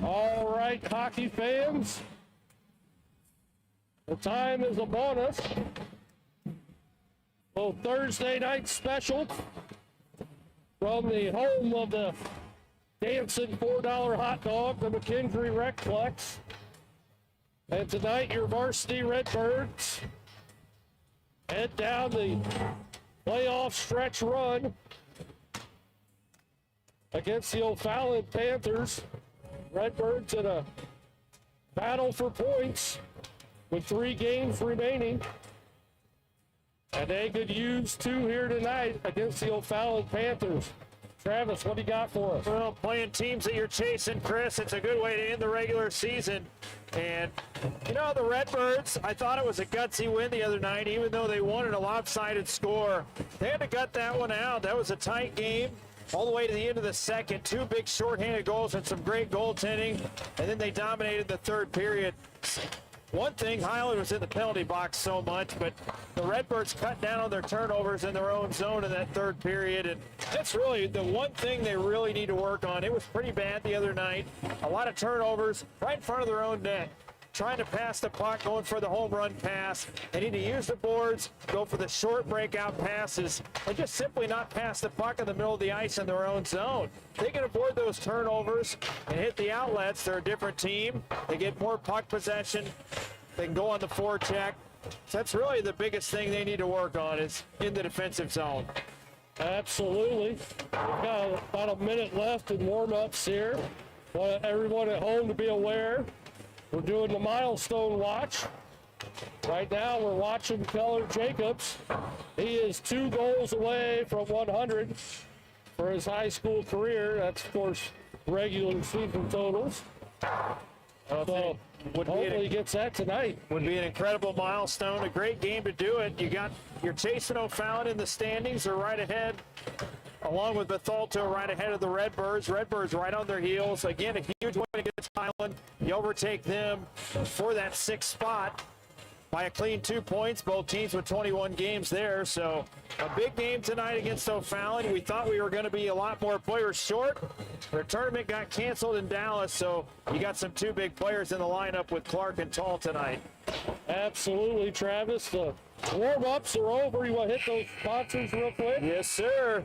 All right, hockey fans, the time is upon us. Well, Thursday night special from the home of the dancing $4 hot dog, the McKendree Recplex. And tonight, your Varsity Redbirds head down the playoff stretch run against the O'Fallon Panthers. Redbirds in a battle for points with 3 games remaining. And they could use 2 here tonight against the O'Fallon Panthers. Travis, what do you got for us? Well, playing teams that you're chasing, Chris, it's a good way to end the regular season. And, you know, the Redbirds, I thought it was a gutsy win the other night, even though they won at a lopsided score. They had to gut that one out. That was a tight game all the way to the end of the second. 2 big shorthanded goals and some great goaltending, and then they dominated the third period. One thing, Highland was in the penalty box so much, but the Redbirds cut down on their turnovers in their own zone in that third period, and that's really the one thing they really need to work on. It was pretty bad the other night. A lot of turnovers right in front of their own net. Trying to pass the puck, going for the home run pass. They need to use the boards, go for the short breakout passes, and just simply not pass the puck in the middle of the ice in their own zone. They can avoid those turnovers and hit the outlets. They're a different team. They get more puck possession. They can go on the forecheck. So that's really the biggest thing they need to work on is in the defensive zone. Absolutely. We've got about a minute left in warm-ups here. Want everyone at home to be aware. We're doing the milestone watch. Right now, we're watching Keller Jacobs. He is 2 goals away from 100 for his high school career. That's, of course, regular season totals. So hopefully he gets that tonight. Would be an incredible milestone, a great game to do it. You're chasing O'Fallon in the standings. They're right ahead, along with Bethalto right ahead of the Redbirds. Redbirds right on their heels. Again, a huge win against Highland. You overtake them for that 6th spot by a clean 2 points. Both teams with 21 games there. So a big game tonight against O'Fallon. We thought we were going to be a lot more players short. Their tournament got canceled in Dallas, so you got some 2 big players in the lineup with Clark and Tall tonight. Absolutely, Travis. The warm-ups are over. You want to hit those sponsors real quick? Yes, sir.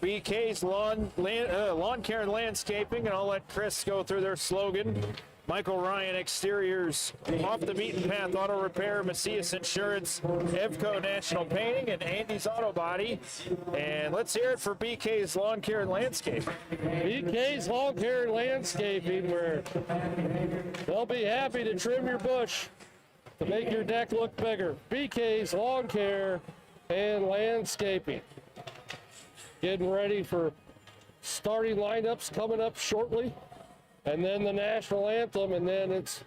BK's Lawn Care and Landscaping, and I'll let Chris go through their slogan. Michael Ryan Exteriors, Off the Beaten Path Auto Repair, Macias Insurance, Evco National Painting, and Andy's Auto Body. And let's hear it for BK's Lawn Care and Landscaping. BK's Lawn Care and Landscaping, where they'll be happy to trim your bush to make your deck look bigger. BK's Lawn Care and Landscaping. Getting ready for starting lineups coming up shortly. And then the national anthem, and then it's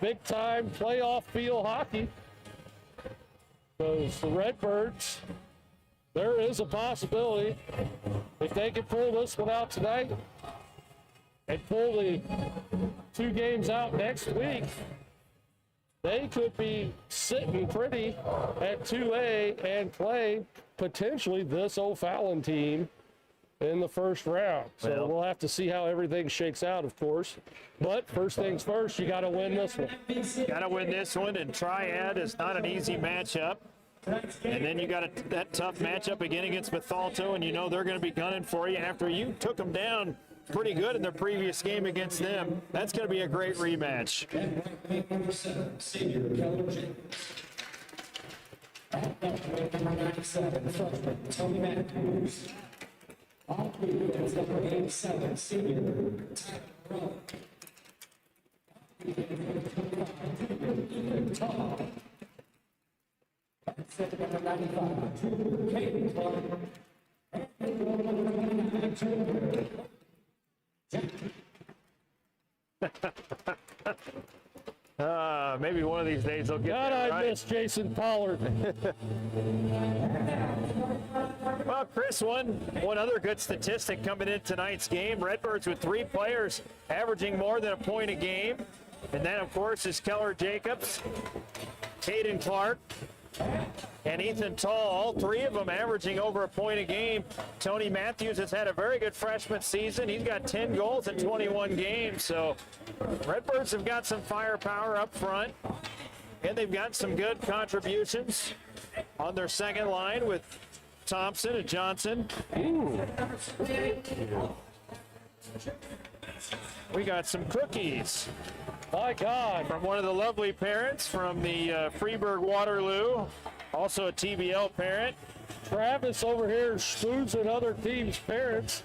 big-time playoff field hockey. Because the Redbirds, there is a possibility, if they can pull this one out tonight and pull the 2 games out next week, they could be sitting pretty at 2A and play potentially this O'Fallon team in the first round. So we'll have to see how everything shakes out, of course. But first things first, you got to win this one. Got to win this one, and Triad is not an easy matchup. And then you got that tough matchup again against Bethalto, and you know they're going to be gunning for you after you took them down pretty good in their previous game against them. That's going to be a great rematch. Maybe one of these days they'll get God, that I right. miss Jason Pollard. Well, Chris, one other good statistic coming in tonight's game. Redbirds with 3 players averaging more than a point a game. And that, of course, is Keller Jacobs, Caden Clark, and Ethan Tall, all three of them averaging over a point a game. Tony Matthews has had a very good freshman season. He's got 10 goals in 21 games. So Redbirds have got some firepower up front, and they've got some good contributions on their second line with Thompson and Johnson. Ooh. We got some cookies. My God. From one of the lovely parents from the Freeburg Waterloo, also a TBL parent. Travis over here schmoozing other teams' parents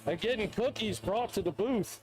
and getting cookies brought to the booth.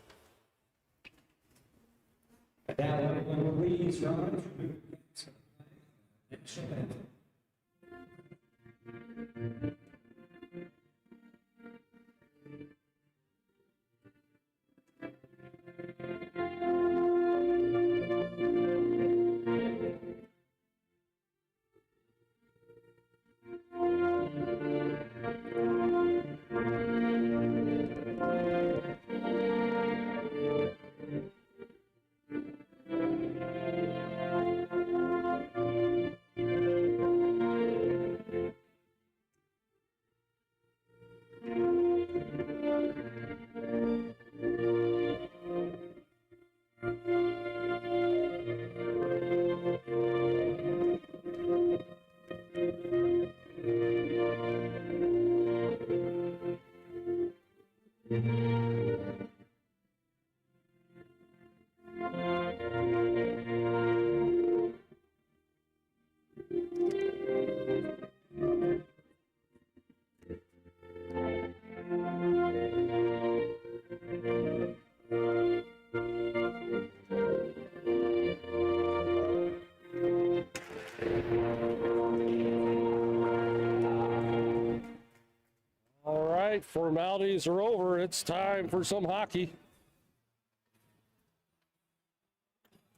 Formalities are over. It's time for some hockey.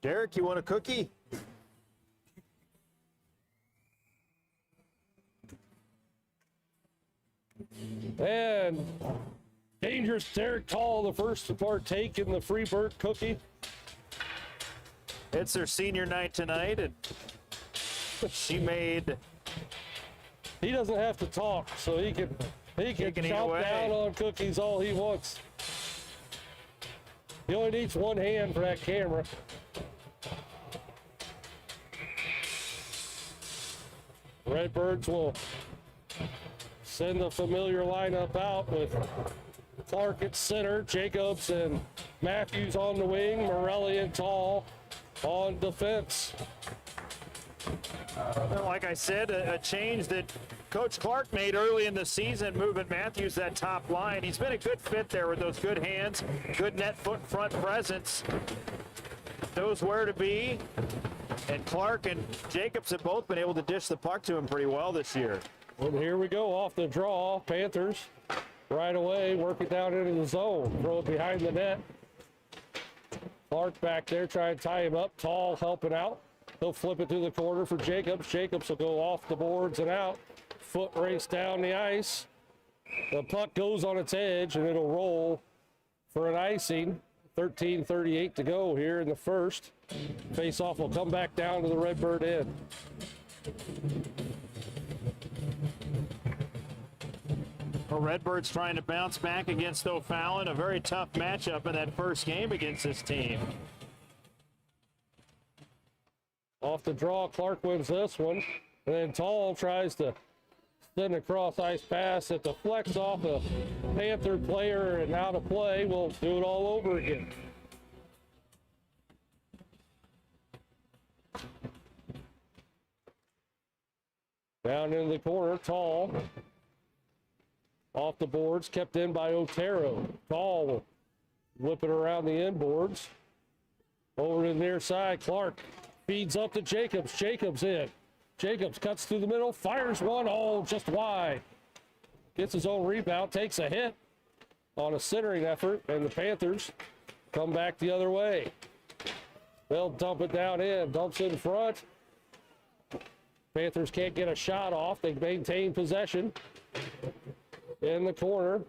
Derek, you want a cookie? And dangerous Derek Tall, the first to partake in the Freeburg cookie. It's their senior night tonight, and she made. He doesn't have to talk, so he can chomp down on cookies all he wants. He only needs one hand for that camera. Redbirds will send the familiar lineup out with Clark at center, Jacobs and Matthews on the wing, Morelli and Tall on defense. Like I said, a change that Coach Clark made early in the season, moving Matthews that top line. He's been a good fit there with those good hands, good net foot front presence. Knows where to be. And Clark and Jacobs have both been able to dish the puck to him pretty well this year. And here we go off the draw. Panthers right away, work it down into the zone. Throw it behind the net. Clark back there trying to tie him up. Tall helping out. He'll flip it to the corner for Jacobs. Jacobs will go off the boards and out. Foot race down the ice. The puck goes on its edge and it'll roll for an icing. 13:38 to go here in the first. Face-off will come back down to the Redbird end. The Redbirds trying to bounce back against O'Fallon. A very tough matchup in that first game against this team. Off the draw, Clark wins this one. And then Tall tries to send a cross-ice pass that deflects off a Panther player and out of play. We'll do it all over again. Down in the corner, Tall. Off the boards, kept in by Otero. Tall will whip it around the end boards. Over to the near side, Clark feeds up to Jacobs. Jacobs in. Jacobs cuts through the middle, fires one, just wide. Gets his own rebound, takes a hit on a centering effort, and the Panthers come back the other way. They'll dump it down in, dumps in front. Panthers can't get a shot off. They maintain possession in the corner.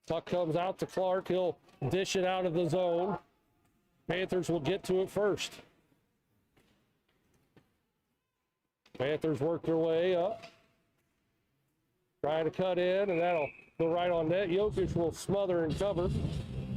Puck comes out to Clark. He'll dish it out of the zone. Panthers will get to it first. Panthers work their way up. Try to cut in, and that'll go right on net. Jokic will smother and cover.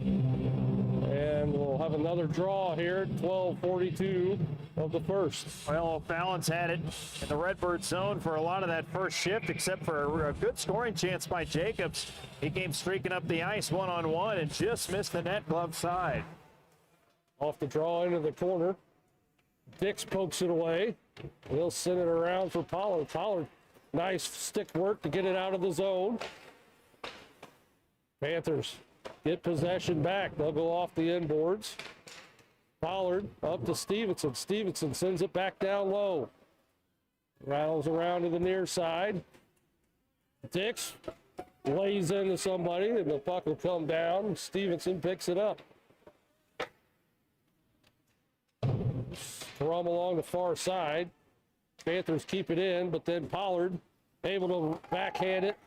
And we'll have another draw here at 12:42 of the first. Well, O'Fallon's had it in the Redbird zone for a lot of that first shift, except for a good scoring chance by Jacobs. He came streaking up the ice one-on-one and just missed the net glove side. Off the draw into the corner. Dix pokes it away. He'll send it around for Pollard. Pollard, nice stick work to get it out of the zone. Panthers get possession back. They'll go off the inboards. Pollard up to Stevenson. Stevenson sends it back down low. Rattles around to the near side. Dix lays into somebody, and the puck will come down. Stevenson picks it up. Thrum along the far side. Panthers keep it in, but then Pollard able to backhand it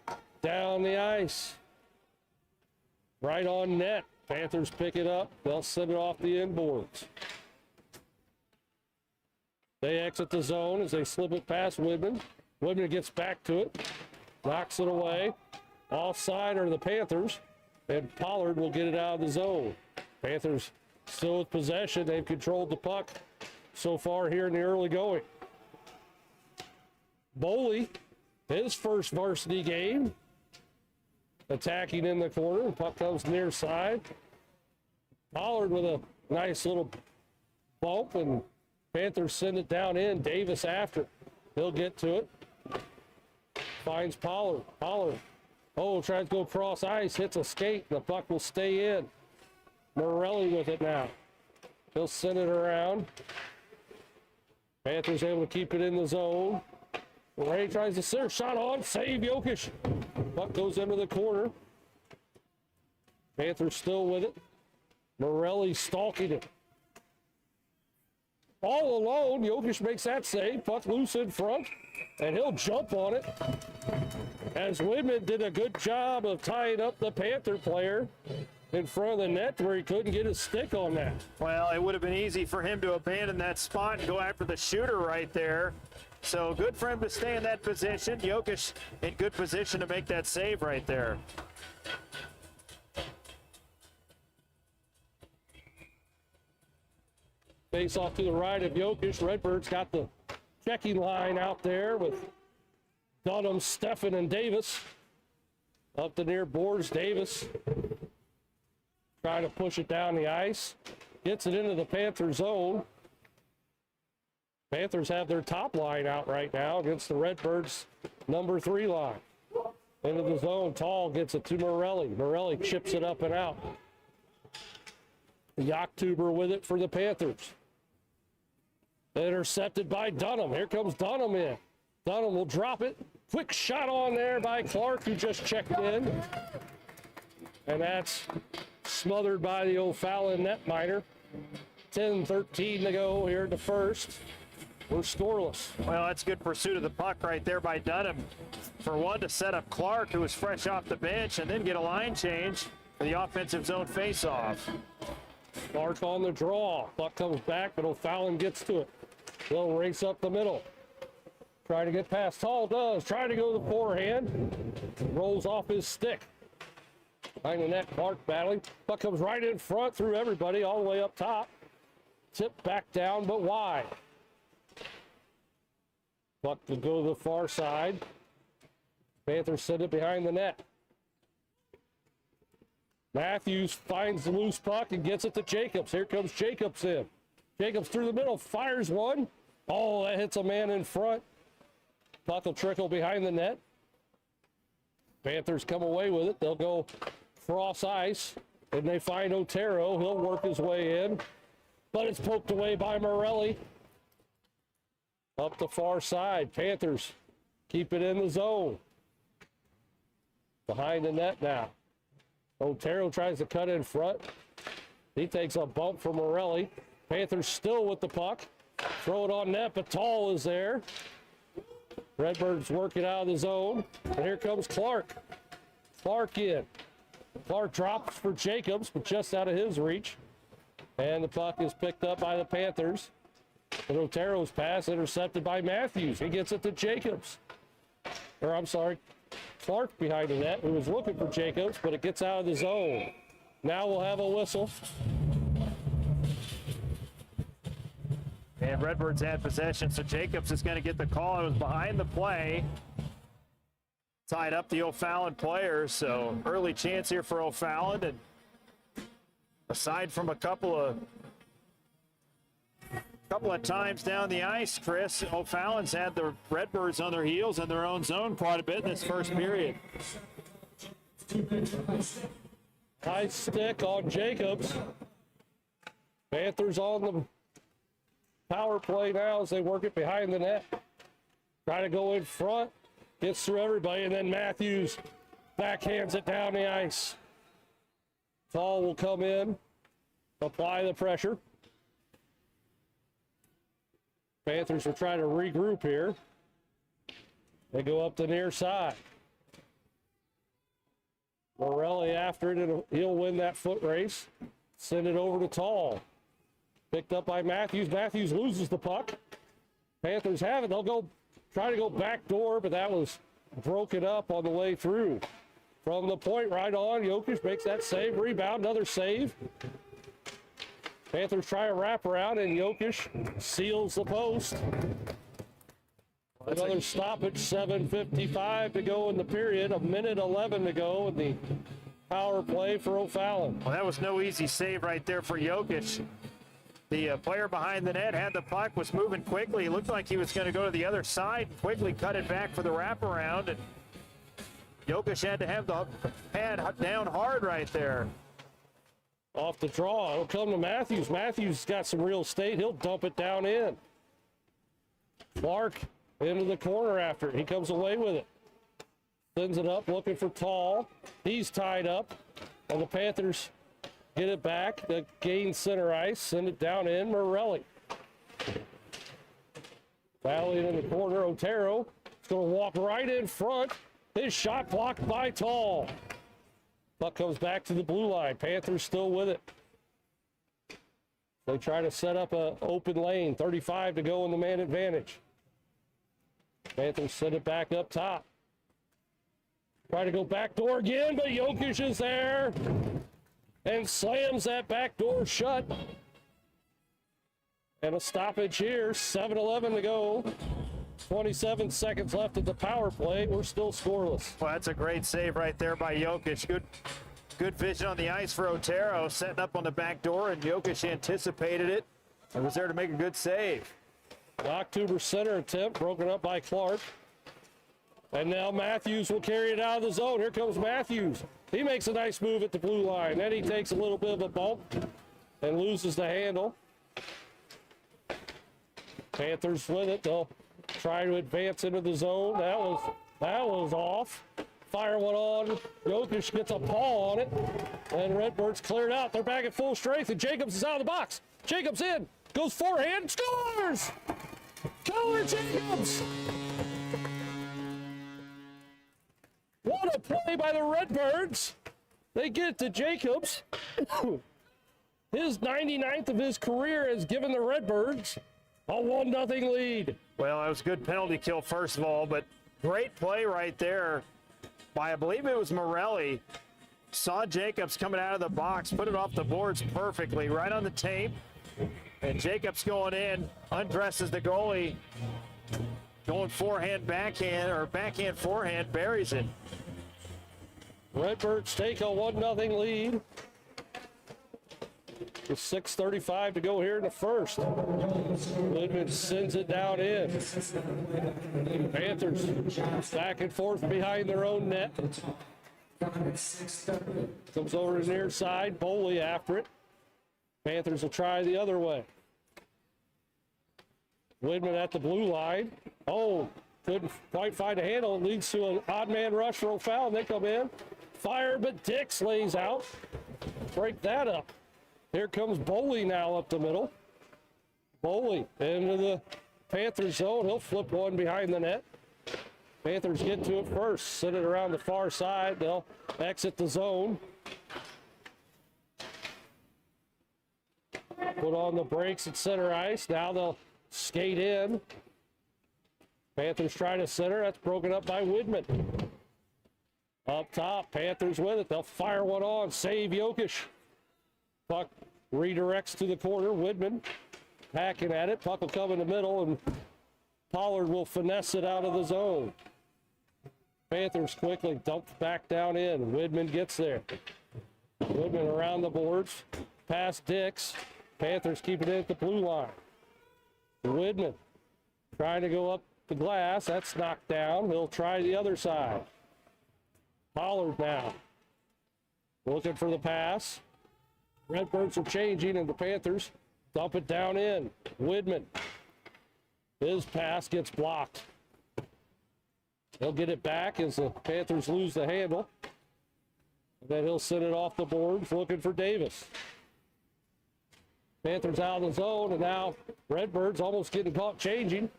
down the ice. Right on net. Panthers pick it up. They'll send it off the inboards. They exit the zone as they slip it past Whitman. Whitman gets back to it. Knocks it away. Offside are the Panthers. And Pollard will get it out of the zone. Panthers still with possession. They've controlled the puck so far here in the early going. Boley, his first varsity game. Attacking in the corner. The puck comes near side. Pollard with a nice little bump, and Panthers send it down in. Davis after. He'll get to it. Finds Pollard. Pollard. Oh, tries to go cross ice. Hits a skate. The puck will stay in. Morelli with it now. He'll send it around. Panthers able to keep it in the zone. Ray tries to center. Shot on. Save Jokic. Puck goes into the corner. Panthers still with it. Morelli stalking it. All alone. Jokic makes that save. Puck loose in front. And he'll jump on it. As Whitman did a good job of tying up the Panther player in front of the net where he couldn't get his stick on that. Well, it would have been easy for him to abandon that spot and go after the shooter right there. So good for him to stay in that position. Jokic in good position to make that save right there. Face off to the right of Jokic. Redbirds got the checking line out there with Dunham, Steffen, and Davis. Up the near boards, Davis trying to push it down the ice. Gets it into the Panther zone. Panthers have their top line out right now against the Redbirds' number 3 line. Into the zone, Tall gets it to Morelli. Morelli chips it up and out. Yaktuber with it for the Panthers. Intercepted by Dunham. Here comes Dunham in. Dunham will drop it. Quick shot on there by Clark, who just checked in. And that's smothered by the O'Fallon netminder. 10-13 to go here in the first. We're scoreless. Well, that's good pursuit of the puck right there by Dunham. For one, to set up Clark, who was fresh off the bench, and then get a line change for the offensive zone faceoff. Clark on the draw. Puck comes back, but O'Fallon gets to it. They'll race up the middle. Try to get past. Tall does. Trying to go to the forehand. Rolls off his stick. Behind the net, Clark battling. Puck comes right in front through everybody all the way up top. Tip back down, but wide. Puck to go to the far side. Panthers send it behind the net. Matthews finds the loose puck and gets it to Jacobs. Here comes Jacobs in. Jacobs through the middle, fires one. Oh, that hits a man in front. Puck will trickle behind the net. Panthers come away with it. They'll go cross ice, and they find Otero. He'll work his way in, but it's poked away by Morelli. Up the far side, Panthers keep it in the zone. Behind the net now. Otero tries to cut in front. He takes a bump from Morelli. Panthers still with the puck. Throw it on net, but Tall is there. Redbirds work it out of the zone. And here comes Clark. Clark in. Clark drops for Jacobs, but just out of his reach. And the puck is picked up by the Panthers. And Otero's pass intercepted by Matthews. He gets it to Jacobs. Or I'm sorry, Clark behind the net, who was looking for Jacobs, but it gets out of the zone. Now we'll have a whistle. And Redbirds had possession, so Jacobs is going to get the call. It was behind the play. Tied up the O'Fallon players, so early chance here for O'Fallon. And aside from a couple of times down the ice, Chris, O'Fallon's had the Redbirds on their heels in their own zone quite a bit in this first period. High stick on Jacobs. Panthers on the power play now as they work it behind the net. Try to go in front. Gets through everybody, and then Matthews backhands it down the ice. Tall will come in, apply the pressure. Panthers will try to regroup here. They go up the near side. Morelli after it, and he'll win that foot race. Send it over to Tall. Picked up by Matthews. Matthews loses the puck. Panthers have it. They'll go try to go back door, but that was broken up on the way through. From the point right on, Jokic makes that save. Rebound, another save. Panthers try a wraparound, and Jokic seals the post. Another stoppage, 7:55 to go in the period, a minute 11 to go in the power play for O'Fallon. Well, that was no easy save right there for Jokic. The player behind the net had the puck, was moving quickly. It looked like he was going to go to the other side and quickly cut it back for the wraparound. And Jokic had to have the pad down hard right there. Off the draw, it'll come to Matthews. Matthews got some real estate. He'll dump it down in. Clark into the corner after it. He comes away with it. Sends it up, looking for Tall. He's tied up, and the Panthers get it back. They gain center ice, send it down in. Morelli. Battling in the corner. Otero is going to walk right in front. His shot blocked by Tall. Puck comes back to the blue line. Panthers still with it. They try to set up an open lane. 35 to go in the man advantage. Panthers set it back up top. Try to go back door again, but Jokic is there and slams that back door shut. And a stoppage here. 7:11 to go. 27 seconds left at the power play. We're still scoreless. Well, that's a great save right there by Jokic. Good vision on the ice for Otero, setting up on the back door, and Jokic anticipated it and was there to make a good save. October center attempt broken up by Clark. And now Matthews will carry it out of the zone. Here comes Matthews. He makes a nice move at the blue line. Then he takes a little bit of a bump and loses the handle. Panthers with it. They'll try to advance into the zone. That was off. Fire one on. Jokic gets a paw on it. And Redbirds cleared out. They're back at full strength. And Jacobs is out of the box. Jacobs in. Goes forehand. Scores! Keller Jacobs! What a play by the Redbirds. They get to Jacobs. His 99th of his career has given the Redbirds a 1-0 lead. Well, that was a good penalty kill, first of all, but great play right there by, I believe it was Morelli. Saw Jacobs coming out of the box, put it off the boards perfectly, right on the tape. And Jacobs going in, undresses the goalie, going forehand, backhand, or backhand, forehand, buries it. Redbirds take a 1-0 lead. With 6:35 to go here in the first. Goodman sends it down in. Panthers back and forth behind their own net. Comes over to the near side. Boley after it. Panthers will try the other way. Widman at the blue line. Oh, couldn't quite find a handle. It leads to an odd man rush for O'Fallon. They come in. Fire, but Dix lays out. Break that up. Here comes Boley now up the middle. Boley into the Panthers zone. He'll flip one behind the net. Panthers get to it first. Send it around the far side. They'll exit the zone. Put on the brakes at center ice. Now they'll skate in. Panthers try to center. That's broken up by Widman. Up top, Panthers with it. They'll fire one on. Save Jokic. Puck redirects to the corner. Widman hacking at it. Puck will come in the middle, and Pollard will finesse it out of the zone. Panthers quickly dump back down in. Widman gets there. Widman around the boards. Past Dix. Panthers keep it in at the blue line. Widman trying to go up the glass. That's knocked down. He'll try the other side. Pollard now looking for the pass. Redbirds are changing, and the Panthers dump it down in. Widman. His pass gets blocked. He'll get it back as the Panthers lose the handle. And then he'll send it off the boards looking for Davis. Panthers out of the zone, and now Redbirds almost getting caught changing.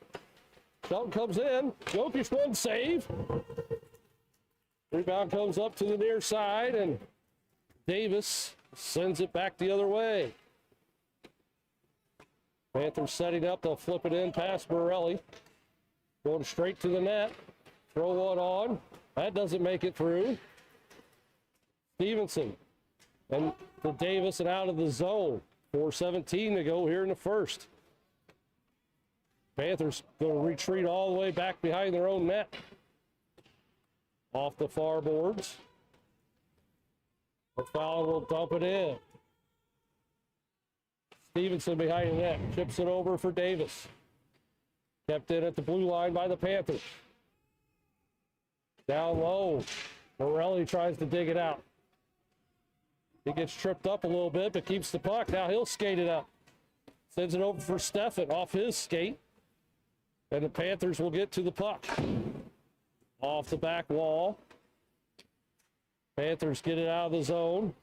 Shelton comes in. Jokic one save. Rebound comes up to the near side, and Davis sends it back the other way. Panthers setting up. They'll flip it in past Morelli. Going straight to the net. Throw one on. That doesn't make it through. Stevenson and to Davis and out of the zone. 4:17 to go here in the first. Panthers going to retreat all the way back behind their own net. Off the far boards. Fowler will dump it in. Stevenson behind the net. Chips it over for Davis. Kept in at the blue line by the Panthers. Down low. Morelli tries to dig it out. He gets tripped up a little bit, but keeps the puck. Now he'll skate it up. Sends it over for Steffen off his skate. And the Panthers will get to the puck. Off the back wall. Panthers get it out of the zone.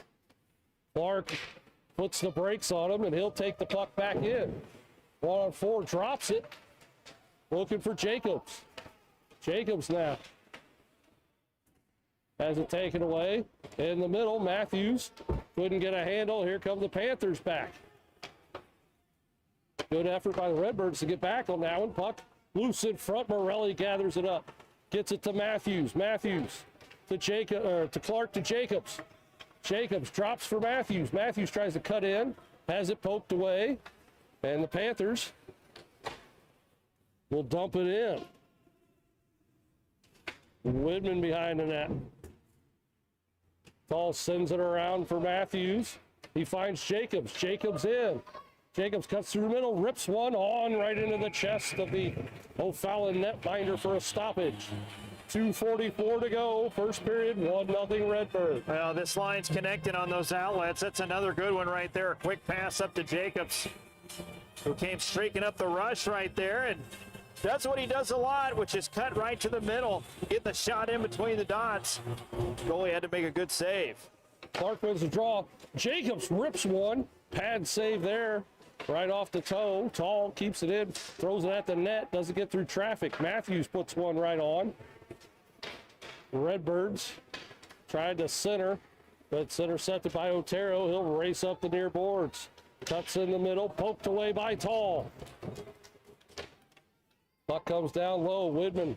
Clark puts the brakes on him, and he'll take the puck back in. 1-on-4, drops it. Looking for Jacobs. Jacobs now has it taken away. In the middle, Matthews couldn't get a handle. Here come the Panthers back. Good effort by the Redbirds to get back on that one. Puck loose in front. Morelli gathers it up. Gets it to Matthews. Matthews to Clark to Jacobs. Jacobs drops for Matthews. Matthews tries to cut in. Has it poked away. And the Panthers will dump it in. Widman behind the net. Tall sends it around for Matthews. He finds Jacobs. Jacobs in. Jacobs cuts through the middle, rips one on right into the chest of the O'Fallon netminder for a stoppage. 2:44 to go. First period, 1-0 Redbird. Well, this line's connected on those outlets. That's another good one right there. A quick pass up to Jacobs, who came streaking up the rush right there, and that's what he does a lot, which is cut right to the middle, get the shot in between the dots. Goalie had to make a good save. Clark wins the draw. Jacobs rips one. Pad save there, right off the toe. Tall keeps it in, throws it at the net, doesn't get through traffic. Matthews puts one right on. Redbirds tried to center, but it's intercepted by Otero. He'll race up the near boards. Cuts in the middle, poked away by Tall. Puck comes down low. Widman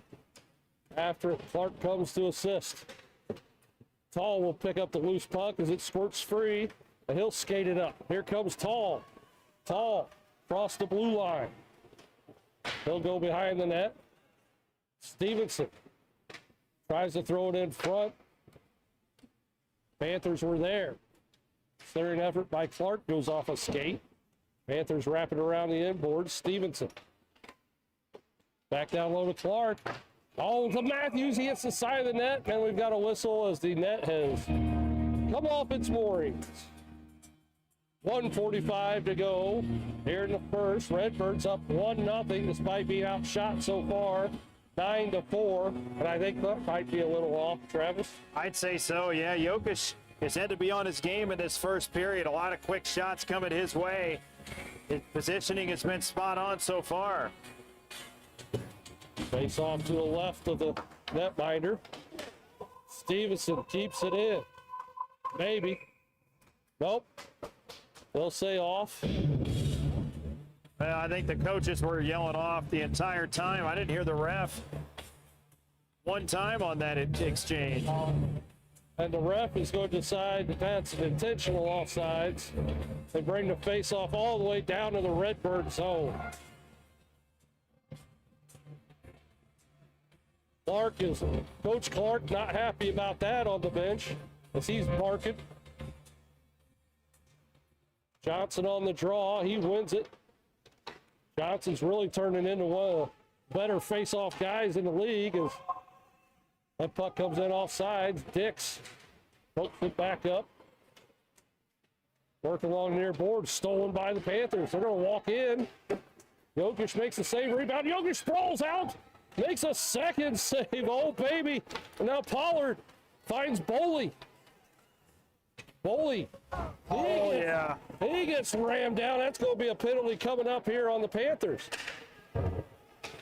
after Clark comes to assist. Tall will pick up the loose puck as it squirts free, and he'll skate it up. Here comes Tall. Tall across the blue line. He'll go behind the net. Stevenson tries to throw it in front. Panthers were there. Clearing effort by Clark goes off a skate. Panthers wrap it around the inboard. Stevenson back down low to Clark. Oh, to Matthews. He hits the side of the net, and we've got a whistle as the net has come off its moorings. 1:45 to go here in the first. Redbirds up 1-0 despite being outshot so far. 9-4, and I think that might be a little off, Travis. I'd say so, yeah. Jokic has had to be on his game in this first period. A lot of quick shots coming his way. His positioning has been spot on so far. Face off to the left of the netminder. Stevenson keeps it in. Maybe. Nope. They'll say off. Well, I think the coaches were yelling off the entire time. I didn't hear the ref one time on that exchange. And the ref is going to decide that that's an intentional offsides. They bring the face-off all the way down to the Redbird zone. Coach Clark not happy about that on the bench as he's marking. Johnson on the draw, he wins it. Johnson's really turning into one of the better face-off guys in the league as that puck comes in offsides. Dix pokes it back up. Work along near board, stolen by the Panthers. They're going to walk in. Jokic makes the save, rebound. Jokic sprawls out, makes a second save. Oh, baby. And now Pollard finds Boley. He gets rammed down. That's going to be a penalty coming up here on the Panthers.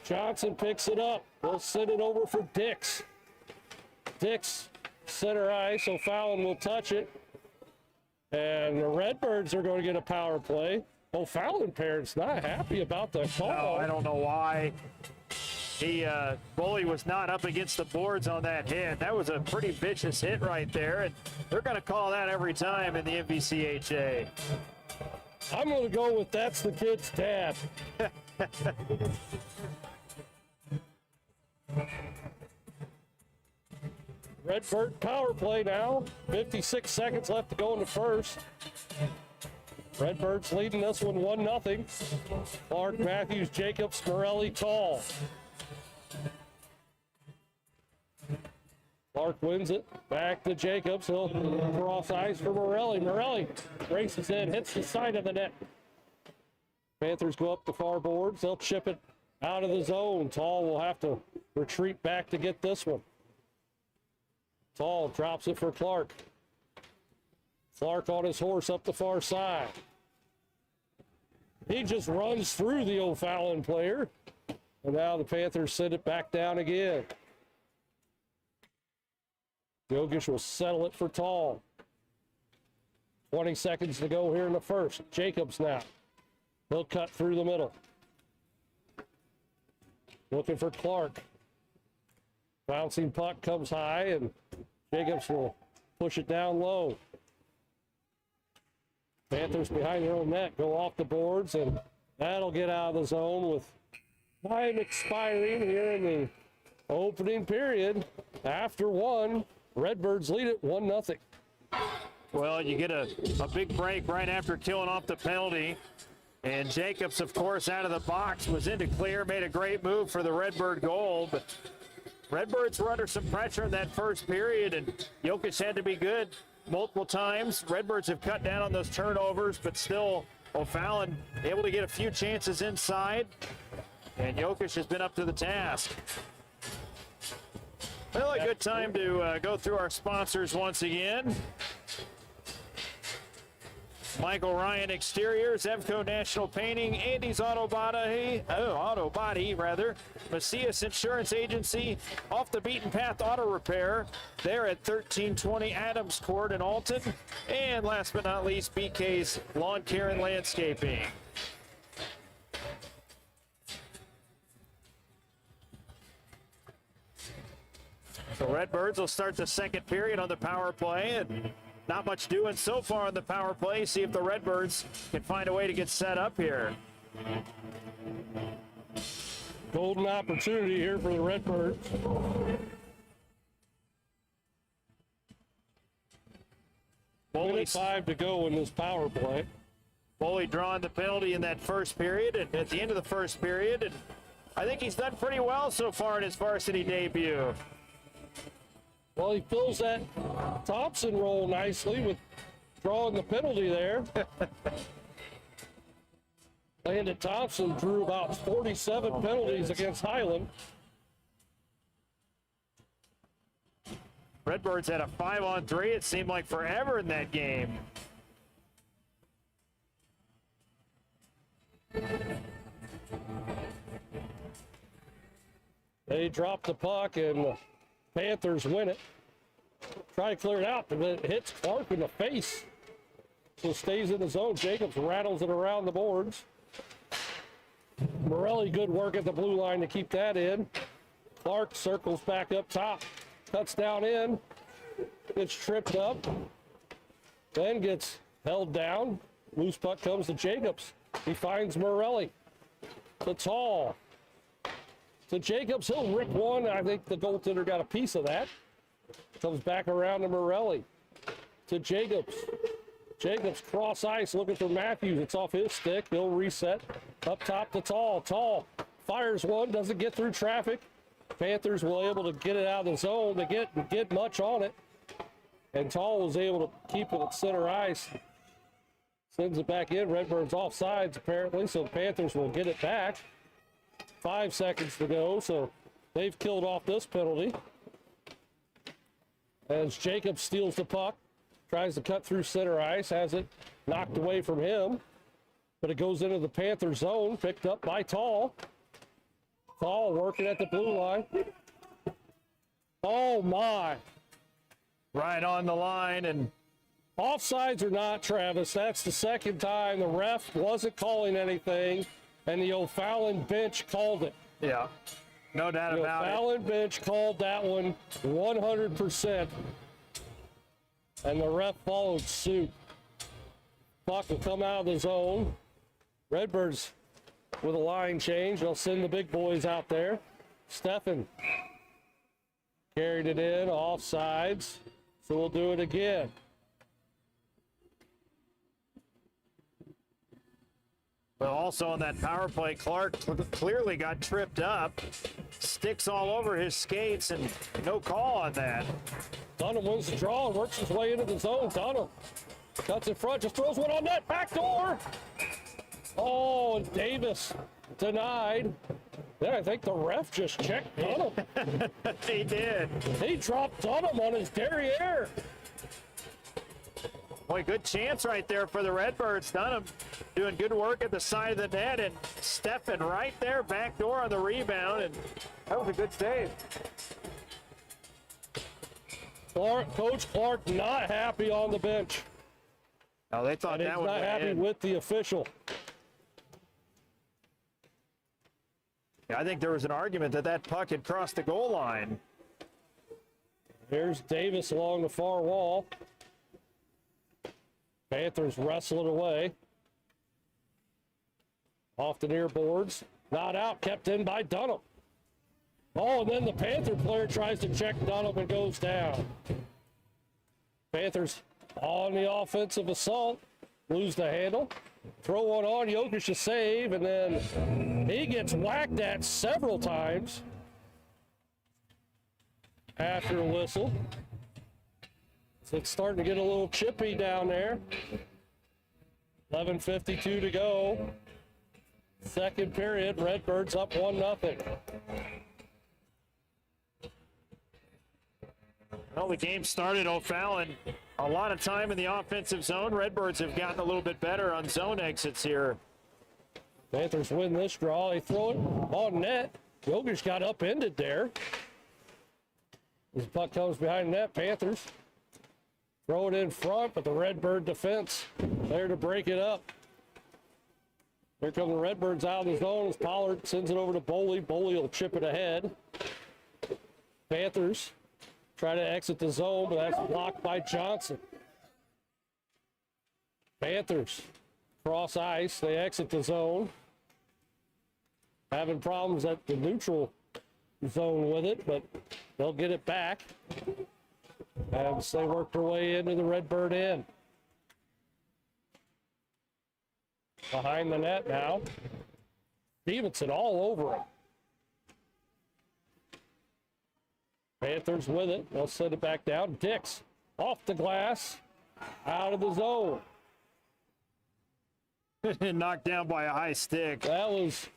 Johnson picks it up. We'll send it over for Dix. Dix, center ice, so Fallon will touch it. And the Redbirds are going to get a power play. O'Fallon parents not happy about the call. No, I don't know why. Bully was not up against the boards on that hit. That was a pretty vicious hit right there, and they're going to call that every time in the MVCHA. I'm going to go with that's the kid's dad. Redbird power play now. 56 seconds left to go in the first. Redbirds leading this one 1-0. Clark, Matthews, Jacobs, Morelli, Tall. Clark wins it. Back to Jacobs. He'll cross ice for Morelli. Morelli races in, hits the side of the net. Panthers go up the far boards. They'll chip it out of the zone. Tall will have to retreat back to get this one. Tall drops it for Clark. Clark on his horse up the far side. He just runs through the O'Fallon player. And now the Panthers send it back down again. Jokic will settle it for Tall. 20 seconds to go here in the first. Jacobs now. He'll cut through the middle. Looking for Clark. Bouncing puck comes high, and Jacobs will push it down low. Panthers behind their own net go off the boards, and that'll get out of the zone with time expiring here in the opening period. After one, Redbirds lead it 1-0. Well, you get a big break right after killing off the penalty. And Jacobs, of course, out of the box, was into clear, made a great move for the Redbird goal. But Redbirds were under some pressure in that first period, and Jokic had to be good multiple times. Redbirds have cut down on those turnovers, but still O'Fallon able to get a few chances inside. And Jokic has been up to the task. Well, a good time to go through our sponsors once again. Michael Ryan Exteriors, Evco National Painting, Andy's Auto Body, Macias Insurance Agency, Off the Beaten Path Auto Repair. They're at 1320 Adams Court in Alton. And last but not least, BK's Lawn Care and Landscaping. So Redbirds will start the second period on the power play, and not much doing so far on the power play. See if the Redbirds can find a way to get set up here. Golden opportunity here for the Redbirds. Minute 5 to go in this power play. Boley drawing the penalty in that first period, and at the end of the first period, and I think he's done pretty well so far in his varsity debut. Well, he fills that Thompson role nicely with drawing the penalty there. Landon Thompson drew about 47 penalties against Highland. Redbirds had a 5-on-3. It seemed like forever in that game. They drop the puck and the Panthers win it. Try to clear it out, but it hits Clark in the face. So stays in the zone. Jacobs rattles it around the boards. Morelli, good work at the blue line to keep that in. Clark circles back up top, cuts down in, gets tripped up, then gets held down. Loose puck comes to Jacobs. He finds Morelli. To Tall. To Jacobs, he'll rip one. I think the goaltender got a piece of that. Comes back around to Morelli. To Jacobs. Jacobs cross ice looking for Matthews. It's off his stick. He'll reset. Up top to Tall. Tall fires one. Doesn't get through traffic. Panthers were able to get it out of the zone. They get much on it. And Tall was able to keep it at center ice. Sends it back in. Redbirds offsides apparently, so the Panthers will get it back. 5 seconds to go, so they've killed off this penalty. As Jacob steals the puck, tries to cut through center ice, has it knocked away from him, but it goes into the Panther zone, picked up by Tall. Tall working at the blue line. Oh my. Right on the line, and offsides or not, Travis, that's the second time the ref wasn't calling anything, and the O'Fallon bench called it. yeah, no doubt The about it. O'Fallon bench called that one 100%, and the ref followed suit. Puck will come out of the zone. Redbirds with a line change. They'll send the big boys out there. Steffen carried it in, offsides, so we'll do it again. But also on that power play, Clark clearly got tripped up. Sticks all over his skates, and no call on that. Dunham wins the draw and works his way into the zone. Dunham cuts in front, just throws one on net, back door. Oh, and Davis denied. Then I think the ref just checked Dunham. He did. He dropped Dunham on his derriere. Boy, good chance right there for the Redbirds. Dunham doing good work at the side of the net, and Steffen right there, back door on the rebound, and that was a good save. Coach Clark not happy on the bench. Oh, they thought And he's that one not went happy in. with the official. Yeah, I think there was an argument that that puck had crossed the goal line. Here's Davis along the far wall. Panthers wrestle it away. Off the near boards. Not out, kept in by Dunham. Oh, and then the Panther player tries to check Dunham and goes down. Panthers on the offensive assault. Lose the handle. Throw one on, Jokic a save, and then he gets whacked at several times after a whistle. So it's starting to get a little chippy down there. 11:52 to go. Second period, Redbirds up 1-0. Well, the game started, O'Fallon. A lot of time in the offensive zone. Redbirds have gotten a little bit better on zone exits here. Panthers win this draw. They throw it on net. Jokic got upended there. As the puck comes behind net, Panthers throw it in front, but the Redbird defense there to break it up. Here come the Redbirds out of the zone as Pollard sends it over to Boley. Boley will chip it ahead. Panthers try to exit the zone, but that's blocked by Johnson. Panthers cross ice. They exit the zone. Having problems at the neutral zone with it, but they'll get it back as they work their way into the Redbird end. Behind the net now. Stevenson all over him. Panthers with it. They'll set it back down. Dix off the glass, out of the zone. Knocked down by a high stick. That was,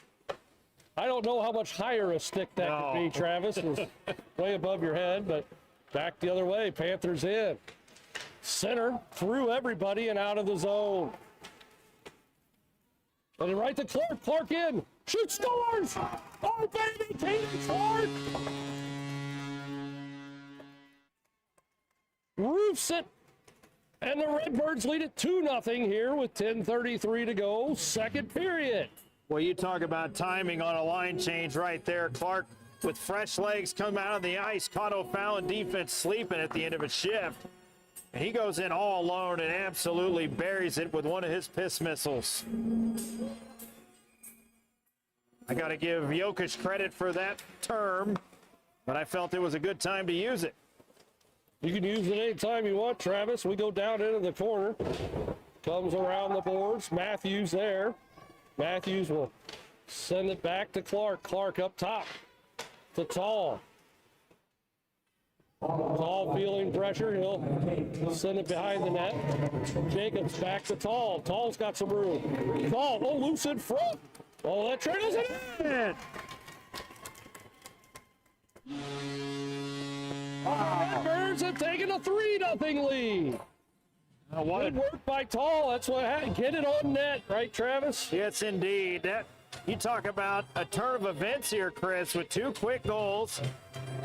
I don't know how much higher a stick that could be, Travis. It was way above your head, but back the other way. Panthers in. Center through everybody and out of the zone. And then right to Clark. Clark in. Shoot, scores! Oh, baby, Kaden Clark! Roofs it. And the Redbirds lead it 2-0 here with 10:33 to go. Second period. Well, you talk about timing on a line change right there. Clark, with fresh legs, come out of the ice, caught O'Fallon defense sleeping at the end of a shift. And he goes in all alone and absolutely buries it with one of his piss missiles. I got to give Jokic credit for that term, but I felt it was a good time to use it. You can use it anytime you want, Travis. We go down into the corner. Comes around the boards. Matthews there. Matthews will send it back to Clark. Clark up top to Tall. Tall feeling pressure. He'll send it behind the net. Jacobs back to Tall. Tall's got some room. Tall, oh, loose in front. Oh, that triggers it in. Redbirds have taken a 3-0 lead. Good work by Tall. That's what happened. Get it on net, right, Travis? Yes, indeed. You talk about a turn of events here, Chris, with 2 quick goals.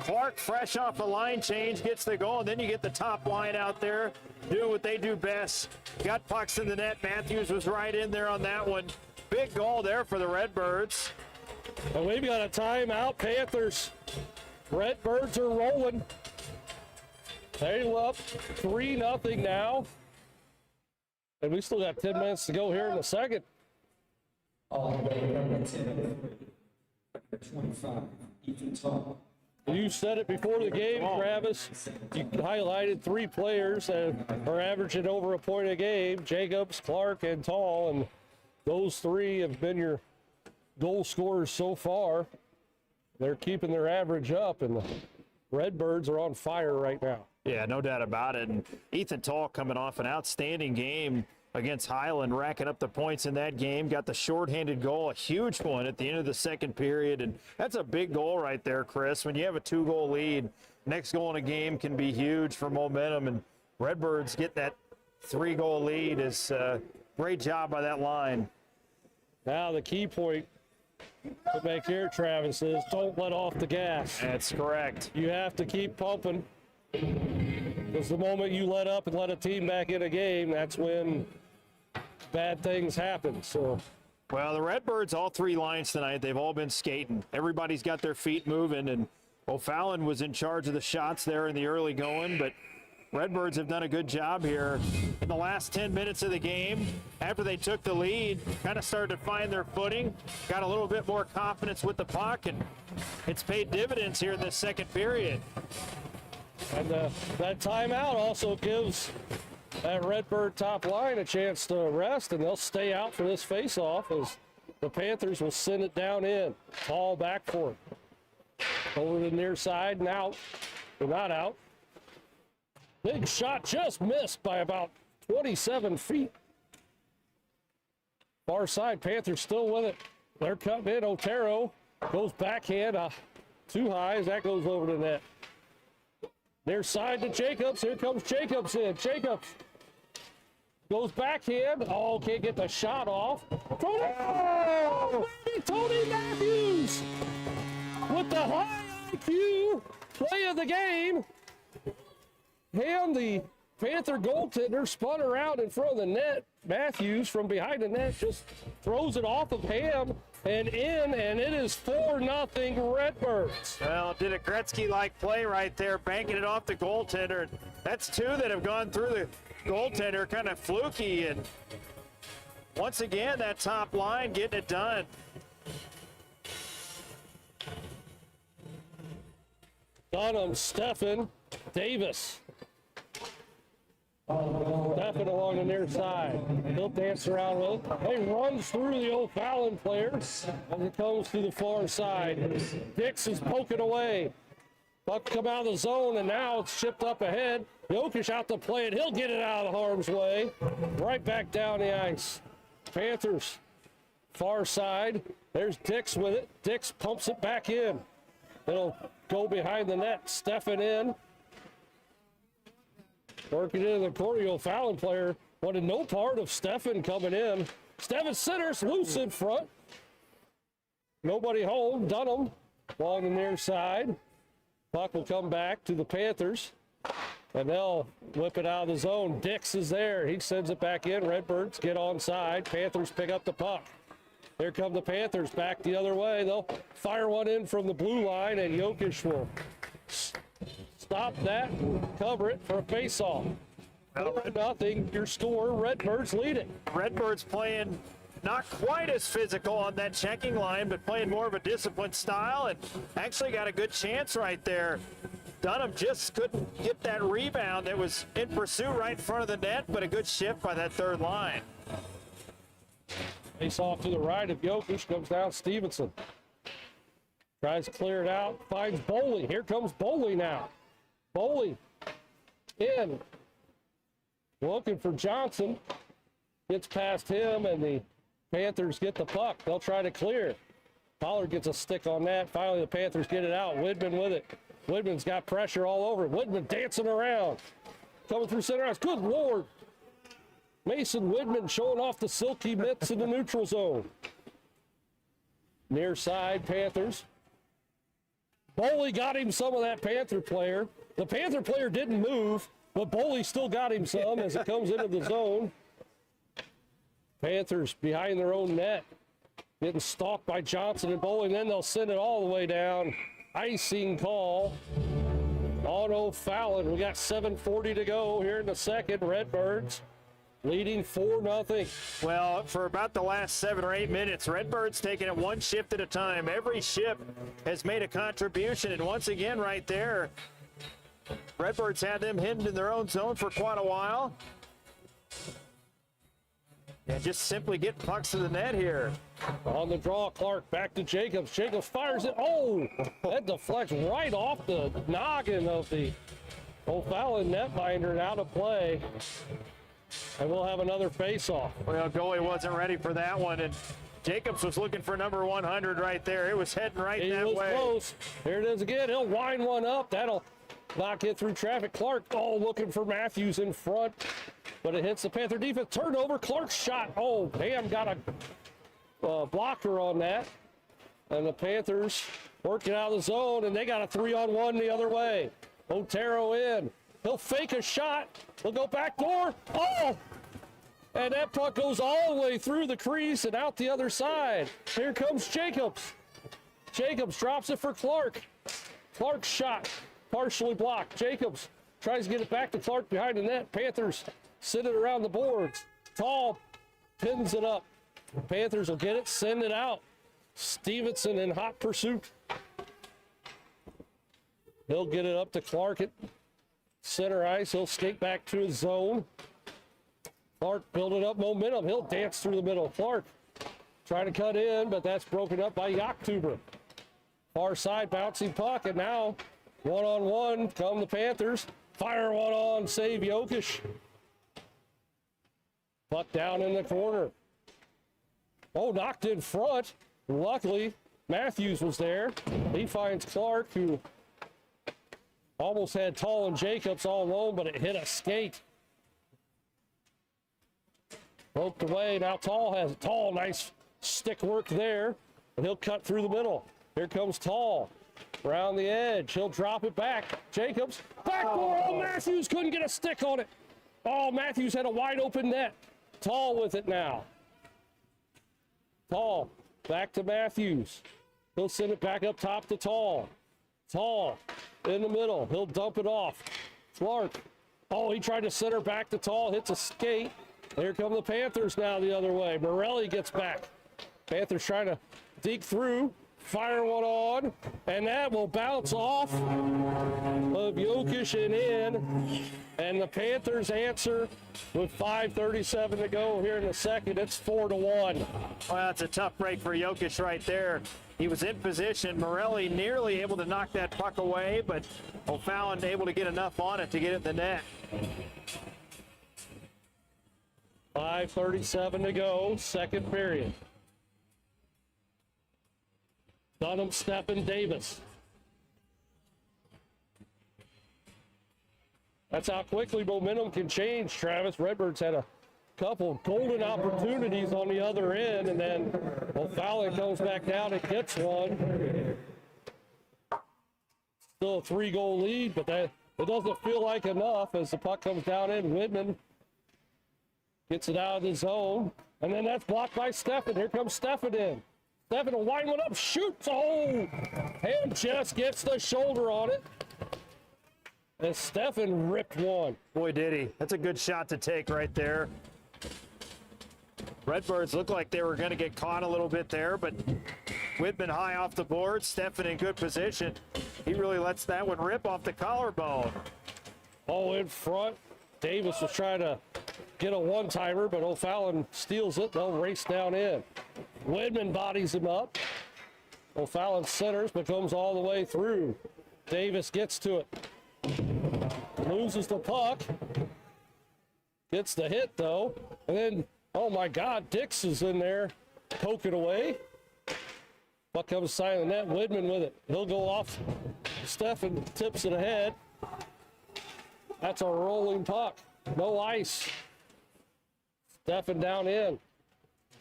Clark, fresh off the line change, gets the goal, and then you get the top line out there doing what they do best. Got pucks in the net. Matthews was right in there on that one. Big goal there for the Redbirds. And we've got a timeout, Panthers. Redbirds are rolling. They're up 3-0 now. And we still got 10 minutes to go here in the second. You said it before the game, Travis. You highlighted 3 players that are averaging over a point a game: Jacobs, Clark, and Tall. And those 3 have been your goal scorers so far. They're keeping their average up, and the Redbirds are on fire right now. Yeah, no doubt about it. And Ethan Tall coming off an outstanding game against Highland, racking up the points in that game. Got the shorthanded goal, a huge one at the end of the second period. And that's a big goal right there, Chris. When you have a 2-goal lead, next goal in a game can be huge for momentum. And Redbirds get that 3-goal lead is great job by that line. Now the key point to make here, Travis, is don't let off the gas. That's correct. You have to keep pumping. Because the moment you let up and let a team back in a game, that's when bad things happen. So, well, the Redbirds, all 3 lines tonight, they've all been skating. Everybody's got their feet moving, and O'Fallon was in charge of the shots there in the early going, but Redbirds have done a good job here in the last 10 minutes of the game. After they took the lead, kind of started to find their footing, got a little bit more confidence with the puck, and it's paid dividends here in this second period. And that timeout also gives that Redbird top line a chance to rest, and they'll stay out for this face-off as the Panthers will send it down in. Tall back for it. Over the near side and out. They're not out. Big shot just missed by about 27 feet. Far side, Panthers still with it. They're cutting in. Otero goes backhand. Too high as that goes over the net. Near side to Jacobs. Here comes Jacobs in. Jacobs goes backhand. Oh, can't get the shot off. Tony Matthews with the high IQ play of the game. And the Panther goaltender spun around in front of the net. Matthews from behind the net just throws it off of Ham and in, and it is 4-0 Redbirds. Well, did a Gretzky-like play right there, banking it off the goaltender. That's 2 that have gone through the goaltender, kind of fluky, and once again, that top line getting it done. Dunham, Steffen, Davis. Steffen along the near side. He'll dance around with it. He runs through the O'Fallon players as it comes to the far side. Dix is poking away. Buck come out of the zone, and now it's shipped up ahead. Jokic out to play it. He'll get it out of harm's way. Right back down the ice. Panthers, far side. There's Dix with it. Dix pumps it back in. It'll go behind the net. Steffen in. Working into the corner. The O'Fallon player wanted no part of Steffen coming in. Steffen centers, loose in front. Nobody home. Dunham along the near side. Puck will come back to the Panthers, and they'll whip it out of the zone. Dix is there. He sends it back in. Redbirds get onside. Panthers pick up the puck. Here come the Panthers back the other way. They'll fire one in from the blue line, and Jokic will stop that, cover it for a face-off. 4-0, your score, Redbirds leading. Redbirds playing not quite as physical on that checking line, but playing more of a disciplined style, and actually got a good chance right there. Dunham just couldn't get that rebound that was in pursuit right in front of the net, but a good shift by that third line. Face off to the right of Jokic, comes down Stevenson. Tries to clear it out, finds Boley. Here comes Boley now. Boley in. Looking for Johnson. Gets past him, and the Panthers get the puck. They'll try to clear. Pollard gets a stick on that. Finally, the Panthers get it out. Widman with it. Widman's got pressure all over. Widman dancing around. Coming through center ice. Good Lord. Mason Widman showing off the silky mitts in the neutral zone. Near side, Panthers. Boley got him some of that Panther player. The Panther player didn't move, but Boley still got him some as it comes into the zone. Panthers behind their own net. Getting stalked by Johnson and Boley, and then they'll send it all the way down. Icing call on O'Fallon. We got 7:40 to go here in the second. Redbirds leading 4-0. Well, for about the last 7 or 8 minutes, Redbirds taking it one shift at a time. Every shift has made a contribution, and once again right there, Redbirds had them hidden in their own zone for quite a while. And just simply get pucks to the net here. On the draw, Clark back to Jacobs. Jacobs fires it. Oh, that deflects right off the noggin of the O'Fallon netminder and out of play. And we'll have another face-off. Well, goalie wasn't ready for that one, and Jacobs was looking for number 100 right there. It was heading right He that was way. close. Here it is again. He'll wind one up. That'll not get through traffic. Clark, looking for Matthews in front, but it hits the Panther defense. Turnover. Clark's shot. Oh, Ham got a blocker on that. And the Panthers working out of the zone, and they got a 3-on-1 the other way. Otero in. He'll fake a shot. He'll go back door. Oh! And that puck goes all the way through the crease and out the other side. Here comes Jacobs. Jacobs drops it for Clark. Clark's shot partially blocked. Jacobs tries to get it back to Clark behind the net. Panthers send it around the boards. Tall pins it up. Panthers will get it, send it out. Stevenson in hot pursuit. He'll get it up to Clark at center ice. He'll skate back to his zone. Clark building up momentum. He'll dance through the middle. Clark trying to cut in, but that's broken up by Yaktuber. Far side bouncing puck, and now one-on-one come the Panthers. Fire one on, save Jokic. Puck down in the corner. Oh, knocked in front. Luckily, Matthews was there. He finds Clark, who almost had Tall and Jacobs all alone, but it hit a skate. Poked away. Now Tall has Tall. Nice stick work there. And he'll cut through the middle. Here comes Tall. Around the edge. He'll drop it back. Jacobs. Backdoor. Oh, Matthews couldn't get a stick on it. Oh, Matthews had a wide open net. Tall with it now. Tall. Back to Matthews. He'll send it back up top to Tall. Tall in the middle. He'll dump it off. Clark. Oh, he tried to center back to Tall. Hits a skate. Here come the Panthers now the other way. Morelli gets back. Panthers trying to dig through, fire one on, and that will bounce off of Jokic and in. And the Panthers answer with 5:37 to go here in the second. It's 4-1. Well, that's a tough break for Jokic right there. He was in position. Morelli nearly able to knock that puck away, but O'Fallon able to get enough on it to get it in the net. 5:37 to go, second period. Dunham, Steppen, Davis. That's how quickly momentum can change, Travis. Redbirds had a couple golden opportunities on the other end, and then O'Fallon comes back down and gets one. Still a 3-goal lead, but it doesn't feel like enough as the puck comes down in. Widman gets it out of the zone. And then that's blocked by Steffen. Here comes Steffen in. Steffen will wind one up, shoots. Oh, Ham just gets the shoulder on it. And Steffen ripped one. Boy, did he. That's a good shot to take right there. Redbirds looked like they were going to get caught a little bit there, but Whitman high off the board. Steffen in good position. He really lets that one rip off the collarbone. Oh, in front. Davis was trying to get a one-timer, but O'Fallon steals it. They'll race down in. Whitman bodies him up. O'Fallon centers, but comes all the way through. Davis gets to it. Loses the puck. Gets the hit, though. And then, oh my God, Dix is in there. Poke it away. Puck comes side of the net. Whitman with it. He'll go off. Steffen tips it ahead. That's a rolling puck. No ice. Steffen down in.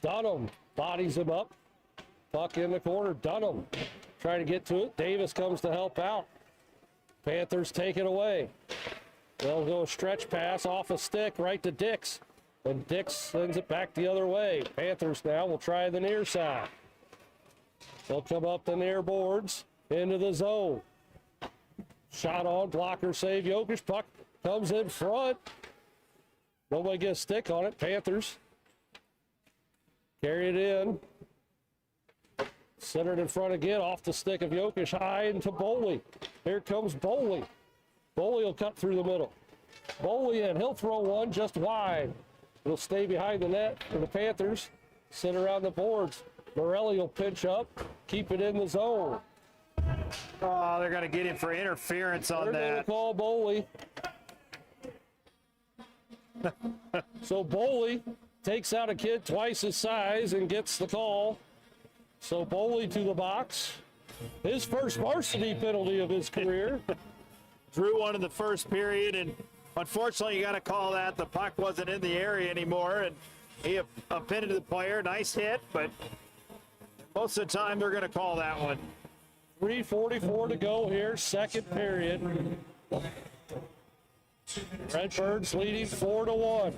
Dunham bodies him up. Puck in the corner. Dunham trying to get to it. Davis comes to help out. Panthers take it away. They'll go a stretch pass off a stick right to Dix. And Dix sends it back the other way. Panthers now will try the near side. They'll come up the near boards into the zone. Shot on, blocker save. Jokic puck comes in front. Nobody gets a stick on it. Panthers carry it in. Centered in front again, off the stick of Jokic, high into Boley. Here comes Boley. Boley will cut through the middle. Boley in, he'll throw one just wide. It'll stay behind the net for the Panthers. Sit around the boards. Morelli will pinch up, keep it in the zone. Oh, they're going to get him for interference on They're that. going to call Boley. So Boley takes out a kid twice his size and gets the call. So Boley to the box. His first varsity penalty of his career. Drew one in the first period, and unfortunately you got to call that. The puck wasn't in the area anymore, and he pinned the player. Nice hit, but most of the time they're going to call that one. 3:44 to go here, second period. Redbirds leading 4-1.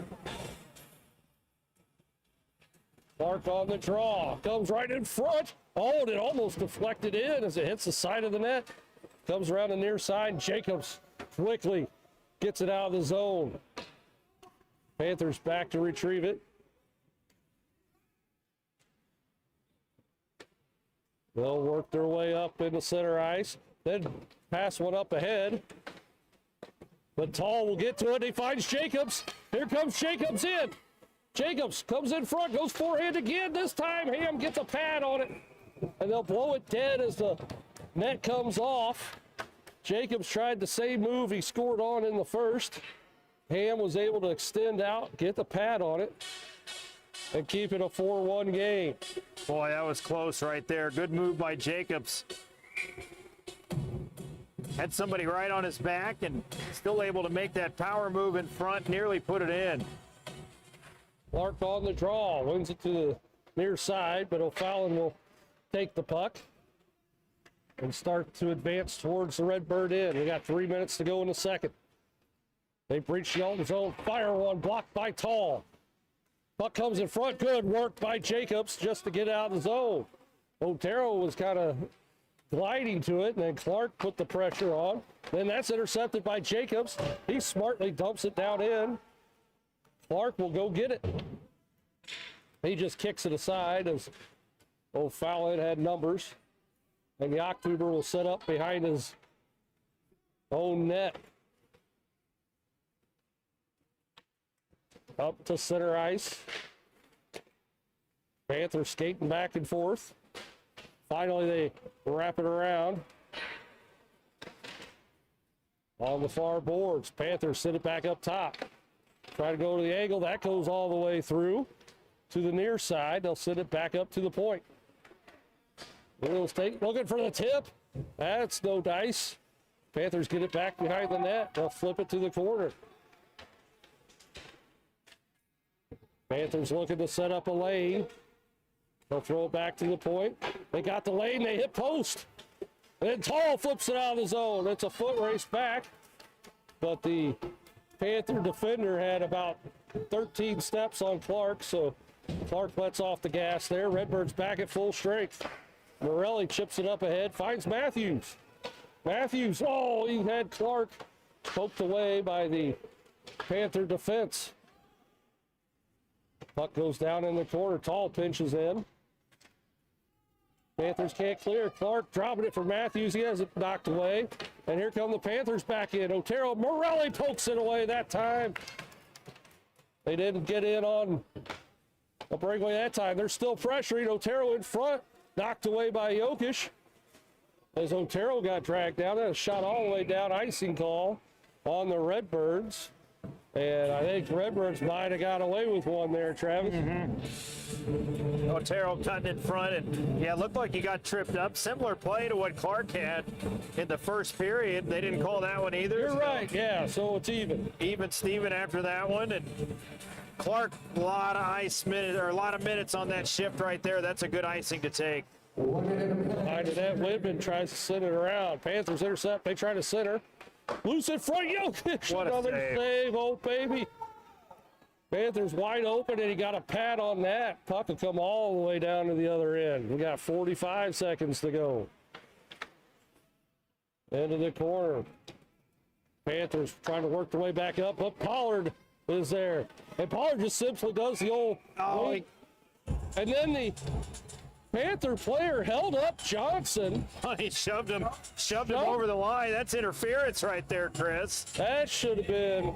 Clark on the draw, comes right in front. Oh, and it almost deflected in as it hits the side of the net. Comes around the near side. Jacobs quickly gets it out of the zone. Panthers back to retrieve it. They'll work their way up in the center ice. Then pass one up ahead. But Tall will get to it. He finds Jacobs. Here comes Jacobs in. Jacobs comes in front, goes forehand again. This time Ham gets a pad on it. And they'll blow it dead as the net comes off. Jacobs tried the same move he scored on in the first. Ham was able to extend out, get the pad on it, and keep it a 4-1 game. Boy, that was close right there. Good move by Jacobs. Had somebody right on his back and still able to make that power move in front, nearly put it in. Clark on the draw, wins it to the near side, but O'Fallon will take the puck and start to advance towards the Redbird end. We got 3 minutes to go in the second. They breach the own zone, fire one, blocked by Tall. Puck comes in front, good work by Jacobs just to get out of the zone. Otero was kind of gliding to it, and then Clark put the pressure on. Then that's intercepted by Jacobs. He smartly dumps it down in. Clark will go get it. He just kicks it aside as O'Fallon had numbers. And the October will set up behind his own net. Up to center ice. Panthers skating back and forth. Finally, they wrap it around. On the far boards, Panthers send it back up top. Try to go to the angle. That goes all the way through to the near side. They'll send it back up to the point. Real Estate looking for the tip. That's no dice. Panthers get it back behind the net. They'll flip it to the corner. Panthers looking to set up a lane. They'll throw it back to the point. They got the lane. They hit post. And Tall flips it out of the zone. It's a foot race back. But the Panther defender had about 13 steps on Clark, so Clark lets off the gas there. Redbirds back at full strength. Morelli chips it up ahead, finds Matthews. Matthews, oh, he had Clark poked away by the Panther defense. Puck goes down in the corner. Tall pinches in. Panthers can't clear. Clark dropping it for Matthews. He has it knocked away. And here come the Panthers back in. Otero, Morelli pokes it away that time. They didn't get in on a breakaway that time. They're still pressuring. Otero in front. Knocked away by Jokic. As Otero got dragged down. That shot all the way down. Icing call on the Redbirds. And I think Redbirds might have got away with one there, Travis. Otero cutting in front, and yeah, it looked like he got tripped up. Similar play to what Clark had in the first period. They didn't call that one either. You're right, yeah, so it's even. Even Steven after that one, and Clark, a lot of ice minutes, or a lot of minutes on that shift right there. That's a good icing to take. Behind that, Whitman tries to send it around. Panthers intercept, they try to center. Loose in front, Jokic, What a another save. save, oh baby. Panthers wide open, and he got a pad on that. Puck will come all the way down to the other end. We got 45 seconds to go. Into the corner. Panthers trying to work their way back up, but Pollard is there. And Pollard just simply does the old Oh, and then the Panther player held up Johnson. he shoved him over the line. That's interference right there, Chris. That should have been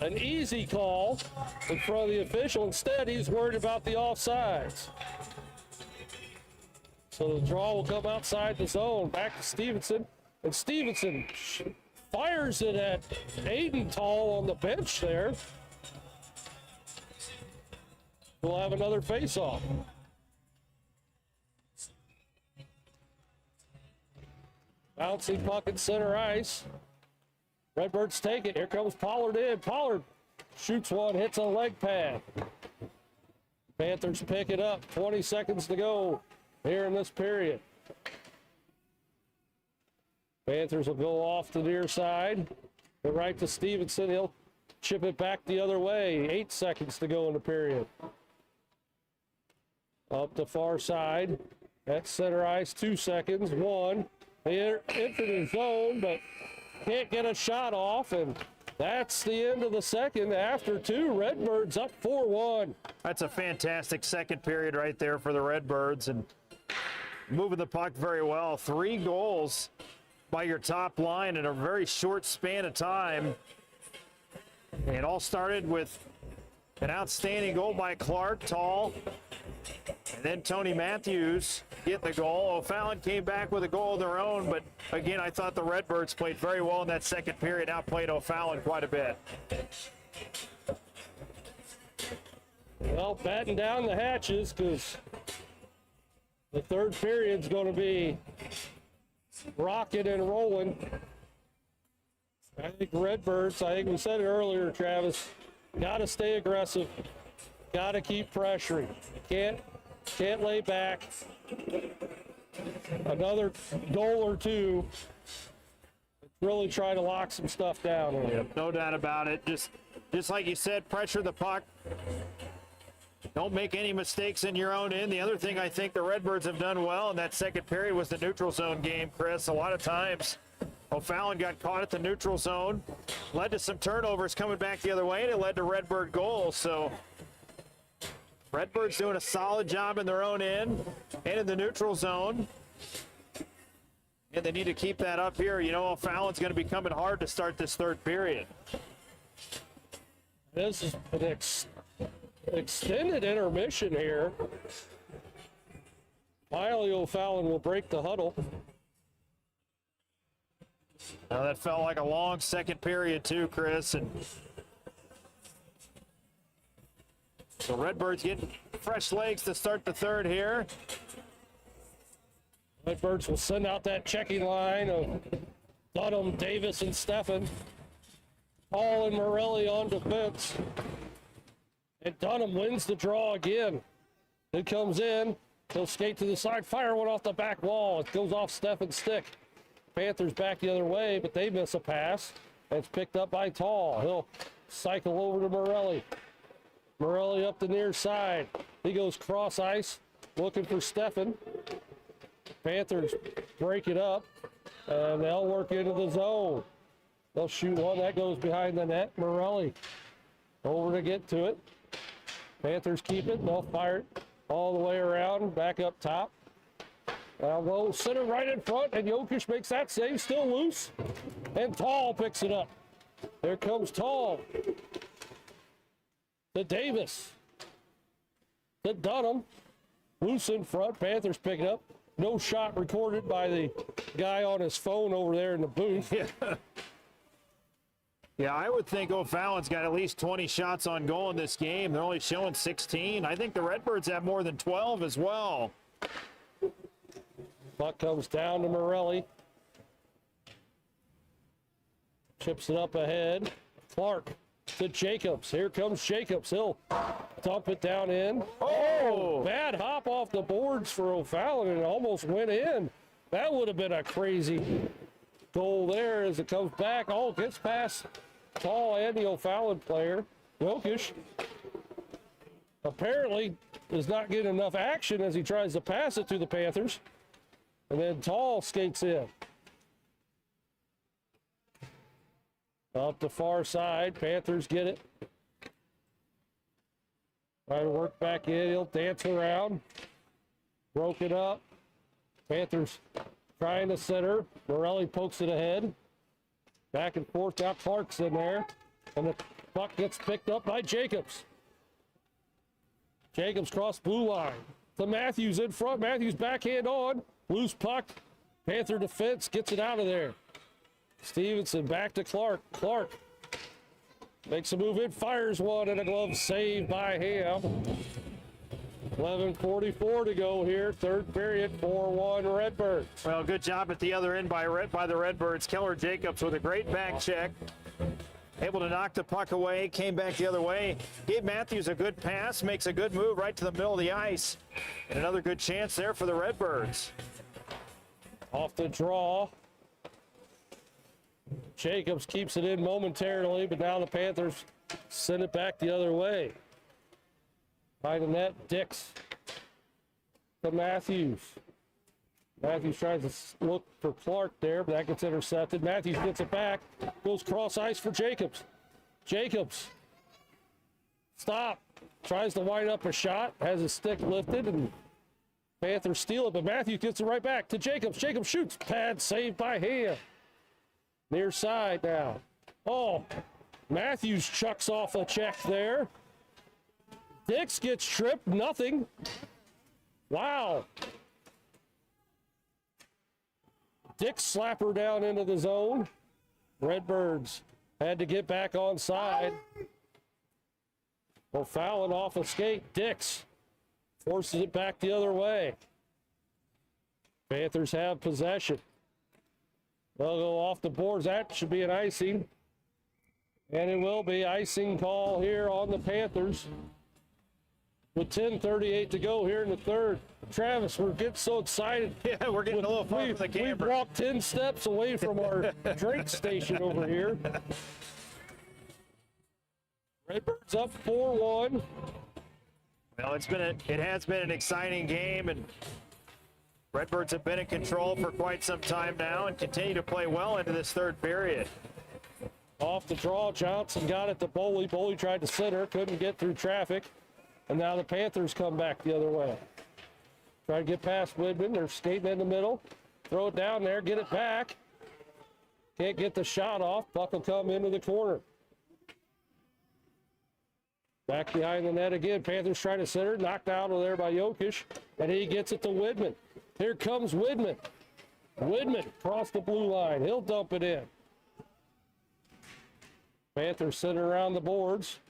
an easy call in front of the official. Instead, he's worried about the offsides. So the draw will come outside the zone. Back to Stevenson. And Stevenson fires it at Aiden on the bench there. We'll have another face-off. Bouncing puck at center ice. Redbirds take it. Here comes Pollard in. Pollard shoots one, hits a leg pad. Panthers pick it up. 20 seconds to go here in this period. Panthers will go off the near side. Go right to Stevenson. He'll chip it back the other way. 8 seconds to go in the period. Up the far side. At center ice, 2 seconds. 1. They enter the zone, but can't get a shot off, and that's the end of the second. After 2, Redbirds up 4-1. That's a fantastic second period right there for the Redbirds, and moving the puck very well. 3 goals by your top line in a very short span of time. And it all started with an outstanding goal by Clark, tall. And then Tony Matthews getting the goal. O'Fallon came back with a goal of their own, but again, I thought the Redbirds played very well in that second period, outplayed O'Fallon quite a bit. Well, batten down the hatches, because the third period's going to be rocking and rolling. I think Redbirds, I think we said it earlier, Travis, got to stay aggressive, got to keep pressuring. Can't lay back. Another goal or two. Really try to lock some stuff down. Yep, no doubt about it. Just like you said, pressure the puck. Don't make any mistakes in your own end. The other thing I think the Redbirds have done well in that second period was the neutral zone game, Chris. A lot of times O'Fallon got caught at the neutral zone, led to some turnovers coming back the other way, and it led to Redbird goals. So Redbirds doing a solid job in their own end and in the neutral zone. And they need to keep that up here. You know, O'Fallon's going to be coming hard to start this third period. This is an extended intermission here. Finally, O'Fallon will break the huddle. Now that felt like a long second period too, Chris. And the Redbirds getting fresh legs to start the third here. Redbirds will send out that checking line of Dunham, Davis, and Steffen. Paul and Morelli on defense. And Dunham wins the draw again. It comes in. He'll skate to the side, fire one off the back wall. It goes off Steffen's stick. Panthers back the other way, but they miss a pass. It's picked up by Tall. He'll cycle over to Morelli. Morelli up the near side. He goes cross ice, looking for Steffen. Panthers break it up, and they'll work into the zone. They'll shoot one. That goes behind the net. Morelli over to get to it. Panthers keep it. They'll fire it all the way around, back up top. Now go center right in front, and Jokic makes that save, still loose. And Tall picks it up. There comes Tall. To Davis. To Dunham. Loose in front. Panthers pick it up. No shot recorded by the guy on his phone over there in the booth. Yeah, I would think O'Fallon's got at least 20 shots on goal in this game. They're only showing 16. I think the Redbirds have more than 12 as well. Puck comes down to Morelli. Chips it up ahead. Clark to Jacobs. Here comes Jacobs. He'll dump it down in. Oh, bad hop off the boards for O'Fallon, and it almost went in. That would have been a crazy goal there as it comes back. Oh, gets past Tall and the O'Fallon player. Jokic apparently is not getting enough action as he tries to pass it to the Panthers. And then Tall skates in. Up the far side, Panthers get it. Trying to work back in, he'll dance around. Broke it up. Panthers trying to center. Morelli pokes it ahead. Back and forth, now Clark's in there. And the puck gets picked up by Jacobs. Jacobs cross blue line. To Matthews in front, Matthews backhand on. Loose puck, Panther defense gets it out of there. Stevenson back to Clark. Clark makes a move in, fires one, and a glove save by him. 11:44 to go here, third period, 4-1 Redbirds. Well, good job at the other end by the Redbirds. Keller Jacobs with a great back check. Able to knock the puck away, came back the other way. Gave Matthews a good pass, makes a good move right to the middle of the ice. And another good chance there for the Redbirds. Off the draw. Jacobs keeps it in momentarily, but now the Panthers send it back the other way. By the net, Dix to Matthews. Matthews tries to look for Clark there, but that gets intercepted. Matthews gets it back, goes cross ice for Jacobs. Jacobs, stop, tries to wind up a shot, has his stick lifted, and Panthers steal it, but Matthews gets it right back to Jacobs. Jacobs shoots, pad saved by hand. Near side now. Oh, Matthews chucks off a check there. Dix gets tripped, nothing. Wow. Dix slapper down into the zone. Redbirds had to get back on side. O'Fallon off a skate. Dix forces it back the other way. Panthers have possession. They'll go off the boards. That should be an icing. And it will be icing call here on the Panthers. With 10:38 to go here in the third. Travis, we're getting so excited. Yeah, we're getting a little far from the camera. We walked 10 steps away from our drink station over here. Redbirds up 4-1. Well, it has been an exciting game, and Redbirds have been in control for quite some time now and continue to play well into this third period. Off the draw, Johnson got it to Boley. Boley tried to center, couldn't get through traffic. And now the Panthers come back the other way. Try to get past Widman. They're skating in the middle. Throw it down there, get it back. Can't get the shot off. Puck will come into the corner. Back behind the net again. Panthers try to center. Knocked out of there by Jokic. And he gets it to Widman. Here comes Widman. Widman across the blue line. He'll dump it in. Panthers center around the boards.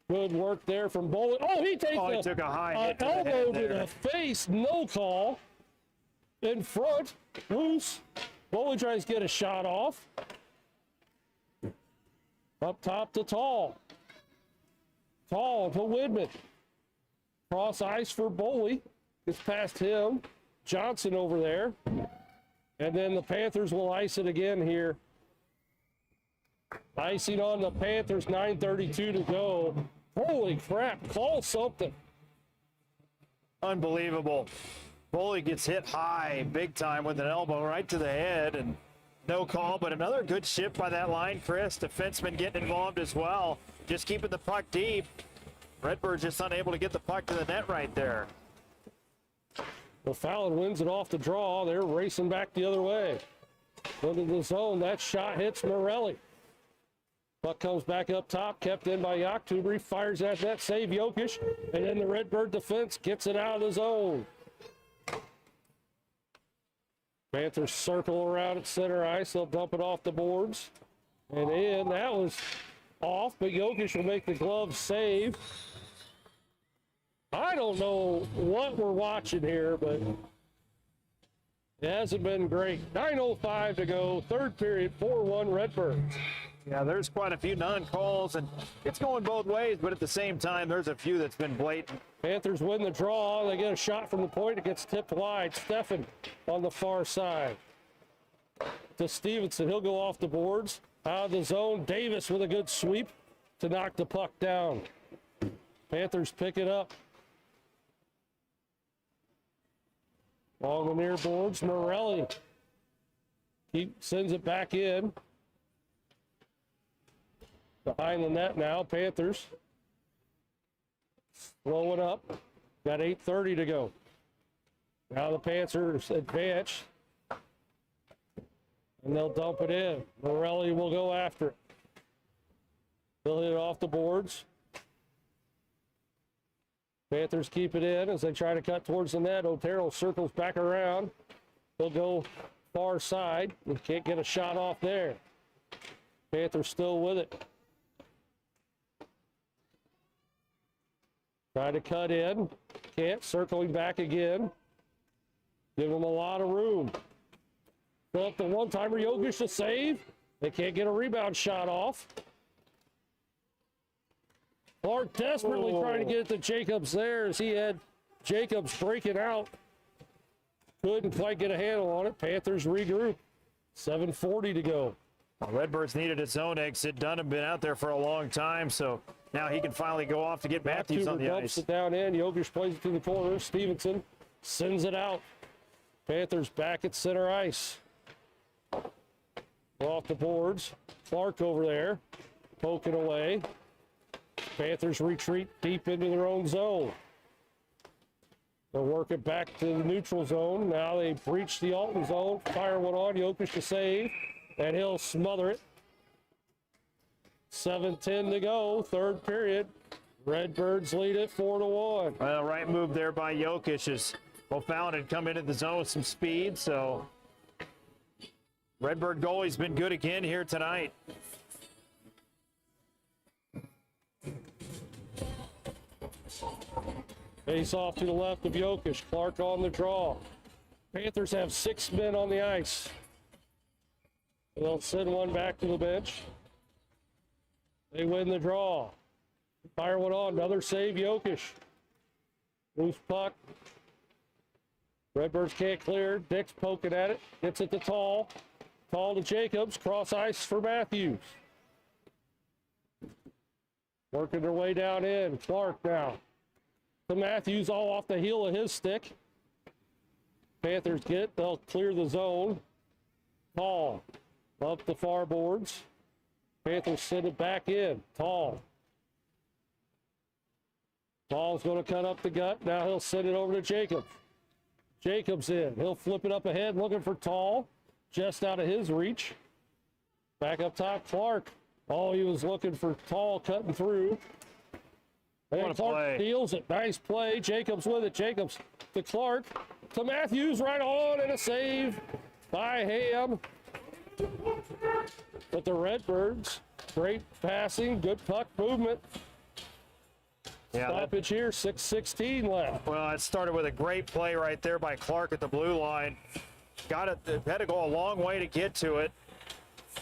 Good work there from Boley. Oh, he took a high hit to the elbow head to there. the face. No call. In front. Loose. Boley tries to get a shot off. Up top to Tall. Tall to Widman. Cross ice for Boley. Gets past him. Johnson over there. And then the Panthers will ice it again here. Icing on the Panthers, 9:32 to go. Holy crap, call something. Unbelievable. Foley gets hit high, big time with an elbow right to the head, and no call, but another good shift by that line, Chris. Defenseman getting involved as well, just keeping the puck deep. Redbirds just unable to get the puck to the net right there. Well, Fallon wins it off the draw. They're racing back the other way. Into the zone, that shot hits Morelli. Puck comes back up top, kept in by Yaktubri, fires at that, save Jokic, and then the Redbird defense gets it out of the zone. Panthers circle around at center ice. They'll dump it off the boards. And in, that was off, but Jokic will make the glove save. I don't know what we're watching here, but it hasn't been great. 9:05 to go, third period, 4-1 Redbirds. Yeah, there's quite a few non-calls, and it's going both ways, but at the same time, there's a few that's been blatant. Panthers win the draw. They get a shot from the point. It gets tipped wide. Steffen on the far side. To Stevenson. He'll go off the boards. Out of the zone. Davis with a good sweep to knock the puck down. Panthers pick it up. Along the near boards. Morelli sends it back in. Behind the net now. Panthers slow it up. Got 8:30 to go. Now the Panthers advance. And they'll dump it in. Morelli will go after it. They'll hit it off the boards. Panthers keep it in as they try to cut towards the net. Otero circles back around. He'll go far side. They can't get a shot off there. Panthers still with it. Try to cut in. Can't. Circling back again. Give them a lot of room. Fill up the one-timer. Jokic to save. They can't get a rebound shot off. Clark desperately trying to get it to Jacobs there as he had Jacobs breaking out. Couldn't quite get a handle on it. Panthers regroup. 7:40 to go. Redbirds needed its own exit. Dunham been out there for a long time, so now he can finally go off to get Matthews on the dumps ice. it down in. Jokic plays it to the corner. Stevenson sends it out. Panthers back at center ice. Off the boards. Clark over there, poking away. Panthers retreat deep into their own zone. They'll work it back to the neutral zone. Now they breach the Alton zone. Fire one on. Jokic to save, and he'll smother it. 7:10 to go, third period. Redbirds lead it 4-1. Well, right move there by Jokic as O'Fallon had come into the zone with some speed, so Redbird goalie's been good again here tonight. Face off to the left of Jokic. Clark on the draw. Panthers have 6 men on the ice. They'll send one back to the bench. They win the draw. Fire one on. Another save, Jokic. Loose puck. Redbirds can't clear. Dick's poking at it. Gets it to Tall. Tall to Jacobs. Cross ice for Matthews. Working their way down in. Clark now. To Matthews, all off the heel of his stick. Panthers they'll clear the zone. Tall up the far boards. Panthers send it back in. Tall. Tall's going to cut up the gut. Now he'll send it over to Jacobs. Jacobs in. He'll flip it up ahead, looking for Tall. Just out of his reach. Back up top, Clark. Oh, he was looking for Tall cutting through. And Clark steals it. Nice play. Jacobs with it. Jacobs to Clark. To Matthews, right on, and a save by Ham. But the Redbirds, great passing, good puck movement. Yeah, stoppage here, 6:16 left. Well, it started with a great play right there by Clark at the blue line. Got it, had to go a long way to get to it.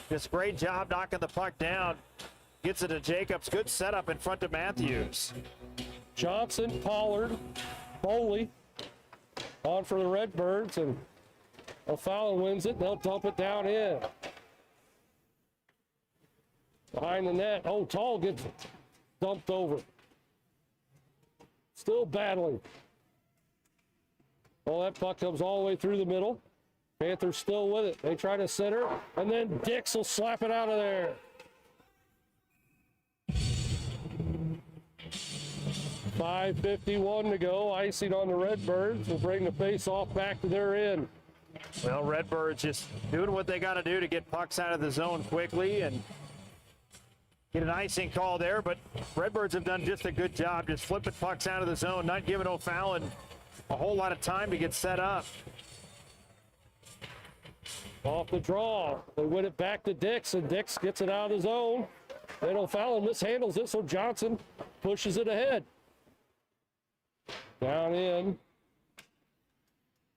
Just great job knocking the puck down. Gets it to Jacobs. Good setup in front of Matthews. Johnson, Pollard, Foley on for the Redbirds, and O'Fallon wins it. They'll dump it down in. Behind the net. Oh, Tall gets dumped over. Still battling. Oh, that puck comes all the way through the middle. Panthers still with it. They try to center, and then Dix will slap it out of there. .551 to go. Icing on the Redbirds will bring the face-off back to their end. Well, Redbirds just doing what they got to do to get pucks out of the zone quickly and get an icing call there, but Redbirds have done just a good job just flipping pucks out of the zone, not giving O'Fallon a whole lot of time to get set up. Off the draw, they win it back to Dix, and Dix gets it out of the zone. Then O'Fallon mishandles it, so Johnson pushes it ahead. Down in.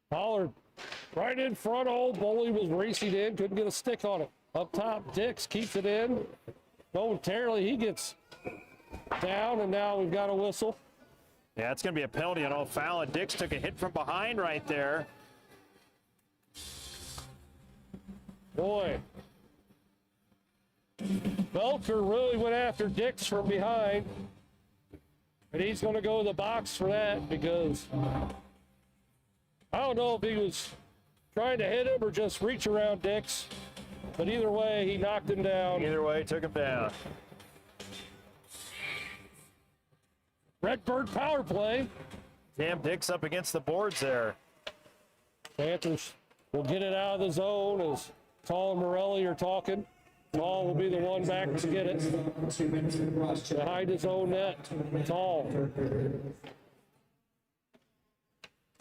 Pollard right in front. Old Bully was racing in, couldn't get a stick on it. Up top, Dix keeps it in. Momentarily, he gets down, and now we've got a whistle. Yeah, it's going to be a penalty on O'Fallon. Dix took a hit from behind right there. Boy. Belker really went after Dix from behind. And he's going to go to the box for that because I don't know if he was trying to hit him or just reach around Dix. But either way, he knocked him down. Either way, took him down. Redbird power play. Damn, Dix up against the boards there. Panthers will get it out of the zone as Tall and Morelli are talking. Tall will be the one back to get it. Behind his own net. Tall.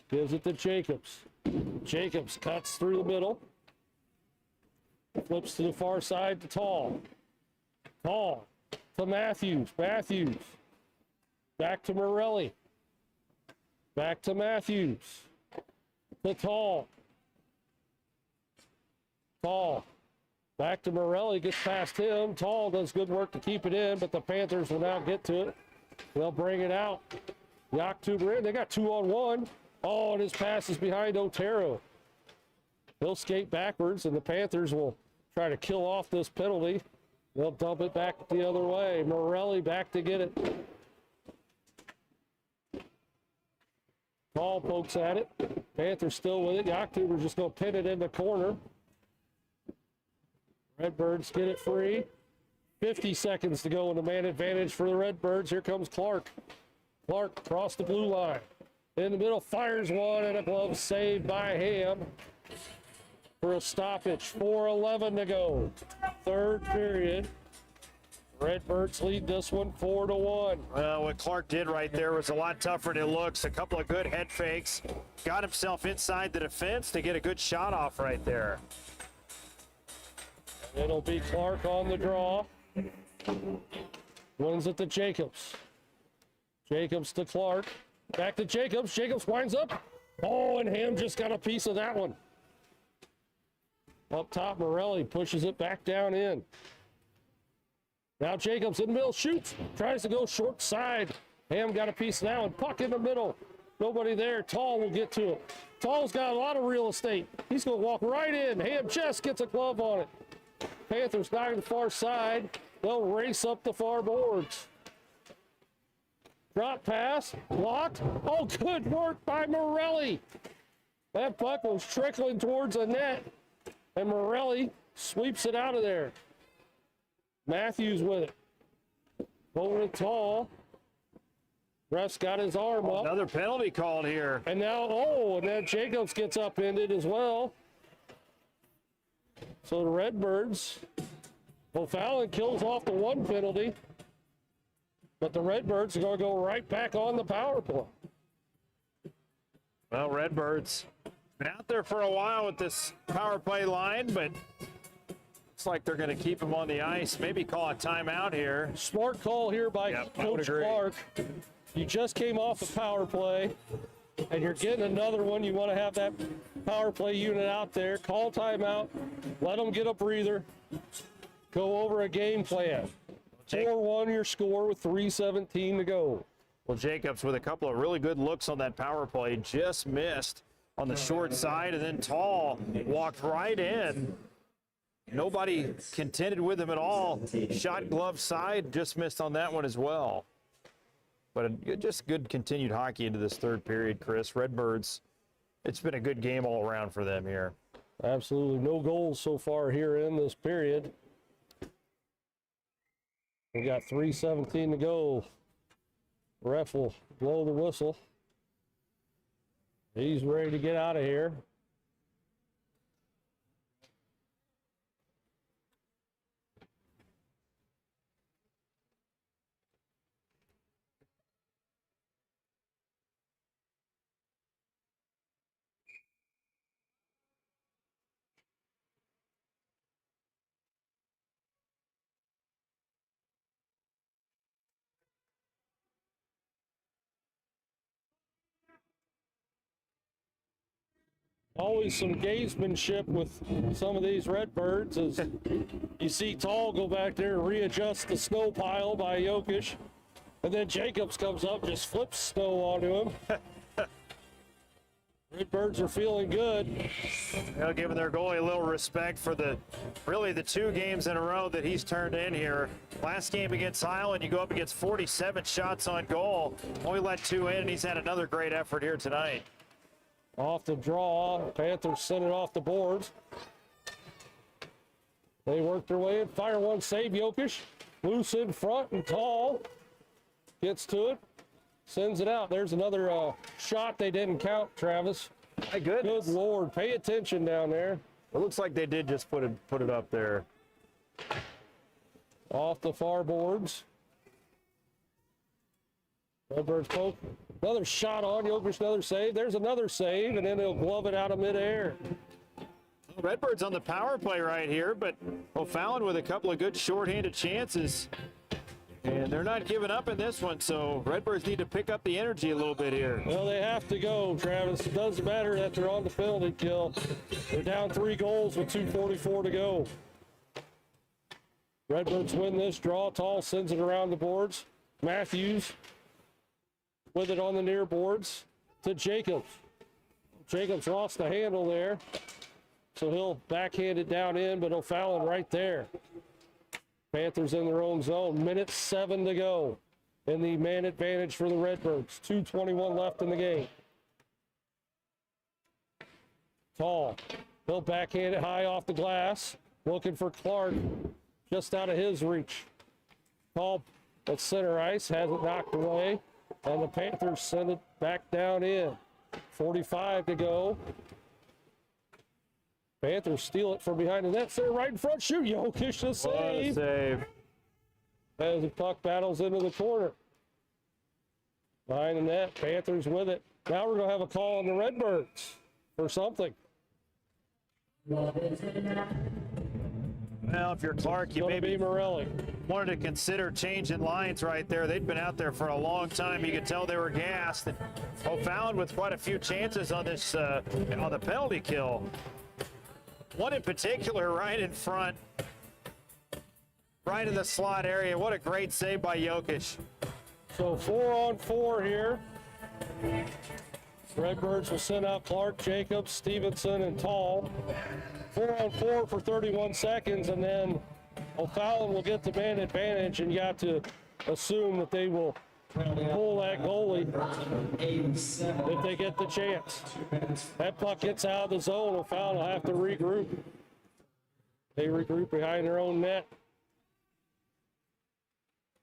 Gives it to Jacobs. Jacobs cuts through the middle. Flips to the far side to Tall. Tall to Matthews. Matthews. Back to Morelli. Back to Matthews. To Tall. Tall. Back to Morelli, gets past him. Tall does good work to keep it in, but the Panthers will now get to it. They'll bring it out. The October in. They got 2-on-1. Oh, and his pass is behind Otero. He'll skate backwards, and the Panthers will try to kill off this penalty. They'll dump it back the other way. Morelli back to get it. Tall pokes at it. Panthers still with it. The October's just going to pin it in the corner. Redbirds get it free. 50 seconds to go in the man advantage for the Redbirds. Here comes Clark. Clark across the blue line. In the middle, fires one, and a glove saved by Ham for a stoppage. 4:11 to go. Third period. Redbirds lead this one 4-1. Well, what Clark did right there was a lot tougher than it looks. A couple of good head fakes. Got himself inside the defense to get a good shot off right there. It'll be Clark on the draw. Wins it to Jacobs. Jacobs to Clark. Back to Jacobs. Jacobs winds up. Oh, and Ham just got a piece of that one. Up top, Morelli pushes it back down in. Now Jacobs in the middle, shoots. Tries to go short side. Ham got a piece of that one. Puck in the middle. Nobody there. Tall will get to it. Tall's got a lot of real estate. He's going to walk right in. Ham just gets a glove on it. Panthers back to the far side. They'll race up the far boards. Drop pass, blocked. Oh, good work by Morelli. That puck was trickling towards the net, and Morelli sweeps it out of there. Matthews with it. Over to Tall. Ref's got his arm up. Another penalty called here. And now, oh, and then Jacobs gets upended as well. So the Redbirds, O'Fallon kills off the one penalty, but the Redbirds are going to go right back on the power play. Well, Redbirds been out there for a while with this power play line, but looks like they're going to keep him on the ice. Maybe call a timeout here. Smart call here by Coach Clark. You just came off a power play, and you're getting another one. You want to have that power play unit out there. Call timeout. Let them get a breather. Go over a game plan. 4-1 your score with 3:17 to go. Well, Jacobs with a couple of really good looks on that power play. Just missed on the short side, and then Tall walked right in. Nobody contended with him at all. Shot glove side, just missed on that one as well. But just good continued hockey into this third period, Chris. Redbirds, it's been a good game all around for them here. Absolutely no goals so far here in this period. We got 3:17 to go. Ref will blow the whistle. He's ready to get out of here. Always some gamesmanship with some of these Redbirds as you see Tall go back there and readjust the snow pile by Jokic. And then Jacobs comes up, just flips snow onto him. Redbirds are feeling good. They'll give their goalie a little respect for the 2 games in a row that he's turned in here. Last game against Highland, you go up against 47 shots on goal. Only let 2 in, and he's had another great effort here tonight. Off the draw, Panthers send it off the boards. They work their way in, fire one, save Jokic. Loose in front and Tall gets to it, sends it out. There's another shot they didn't count, Travis. My goodness. Good Lord, pay attention down there. It looks like they did just put it up there. Off the far boards. Redbirds poke. Another shot on Jokic, another save. There's another save, and then they'll glove it out of midair. Redbirds on the power play right here, but O'Fallon with a couple of good shorthanded chances. And they're not giving up in this one, so Redbirds need to pick up the energy a little bit here. Well, they have to go, Travis. It doesn't matter that they're on the penalty kill. They're down 3 goals with 2:44 to go. Redbirds win this draw. Tall sends it around the boards. Matthews with it on the near boards to Jacobs. Jacobs lost the handle there, so he'll backhand it down in, but O'Fallon right there. Panthers in their own zone. Minute 7 to go in the man advantage for the Redbirds. 2:21 left in the game. Tall. He'll backhand it high off the glass. Looking for Clark just out of his reach. Tall at center ice. Has it knocked away. And the Panthers send it back down in. 45 to go. Panthers steal it from behind the net. They're right in front. Shoot, Jokic the save. What a save. As the puck battles into the corner. Behind the net, Panthers with it. Now we're going to have a call on the Redbirds for something. Well, if you're Clark, you maybe Morelli. wanted to consider changing lines right there. They'd been out there for a long time. You could tell they were gassed. And O'Fallon with quite a few chances on this on the penalty kill. One in particular right in front, right in the slot area. What a great save by Jokic. So 4-on-4 here. Redbirds will send out Clark, Jacobs, Stevenson, and Tall. 4-on-4 for 31 seconds, and then O'Fallon will get the man advantage, and you got to assume that they will pull that goalie if they get the chance. That puck gets out of the zone. O'Fallon will have to regroup. They regroup behind their own net.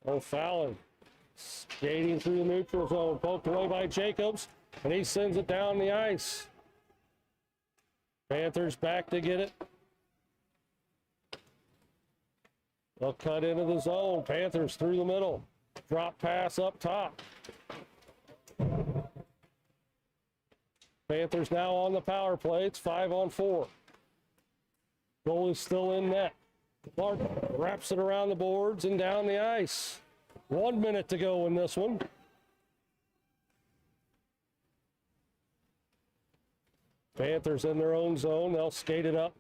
O'Fallon skating through the neutral zone, poked away by Jacobs, and he sends it down the ice. Panthers back to get it. They'll cut into the zone. Panthers through the middle. Drop pass up top. Panthers now on the power play. It's 5-on-4. Goalie's still in net. Clark wraps it around the boards and down the ice. 1 minute to go in this one. Panthers in their own zone. They'll skate it up.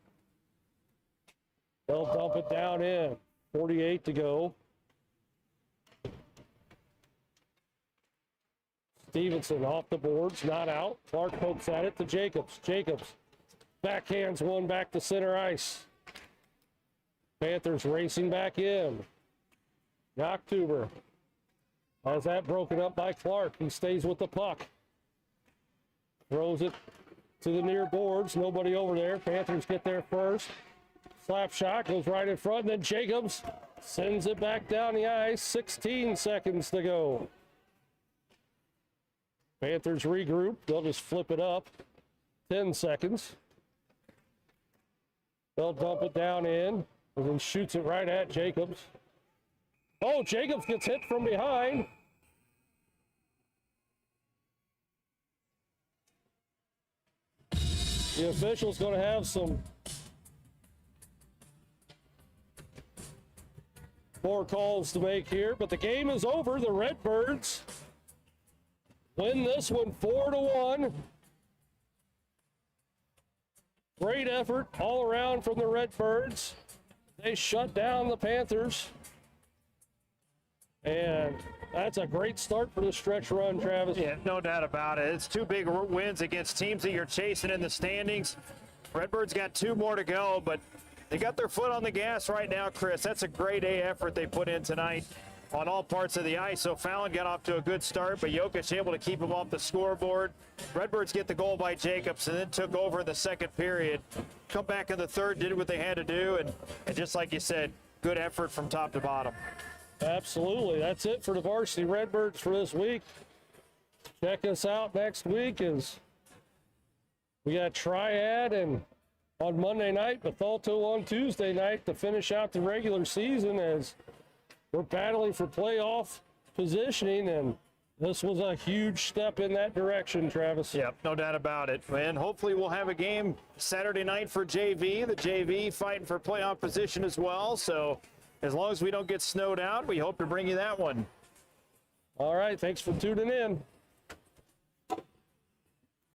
They'll dump it down in. 48 to go. Stevenson off the boards, not out. Clark pokes at it to Jacobs. Jacobs backhands one back to center ice. Panthers racing back in. Knocktuber Has that broken up by Clark. He stays with the puck. Throws it to the near boards. Nobody over there. Panthers get there first. Slap shot goes right in front. Then Jacobs sends it back down the ice. 16 seconds to go. Panthers regroup. They'll just flip it up. 10 seconds. They'll dump it down in and then shoots it right at Jacobs. Oh, Jacobs gets hit from behind. The official's going to have some more calls to make here, but the game is over. The Redbirds win this one 4-1. Great effort all around from the Redbirds. They shut down the Panthers. And that's a great start for the stretch run, Travis. Yeah, no doubt about it. It's two big wins against teams that you're chasing in the standings. Redbirds got 2 more to go, but they got their foot on the gas right now, Chris. That's a great A effort they put in tonight on all parts of the ice. So Fallon got off to a good start, but Jokic able to keep him off the scoreboard. Redbirds get the goal by Jacobs and then took over in the second period. Come back in the third, did what they had to do, and just like you said, good effort from top to bottom. Absolutely. That's it for the Varsity Redbirds for this week. Check us out next week as we got Triad and on Monday night, Bethalto on Tuesday night to finish out the regular season as we're battling for playoff positioning, and this was a huge step in that direction, Travis. Yep, no doubt about it. And hopefully we'll have a game Saturday night for JV. The JV fighting for playoff position as well. So as long as we don't get snowed out, we hope to bring you that one. All right, thanks for tuning in.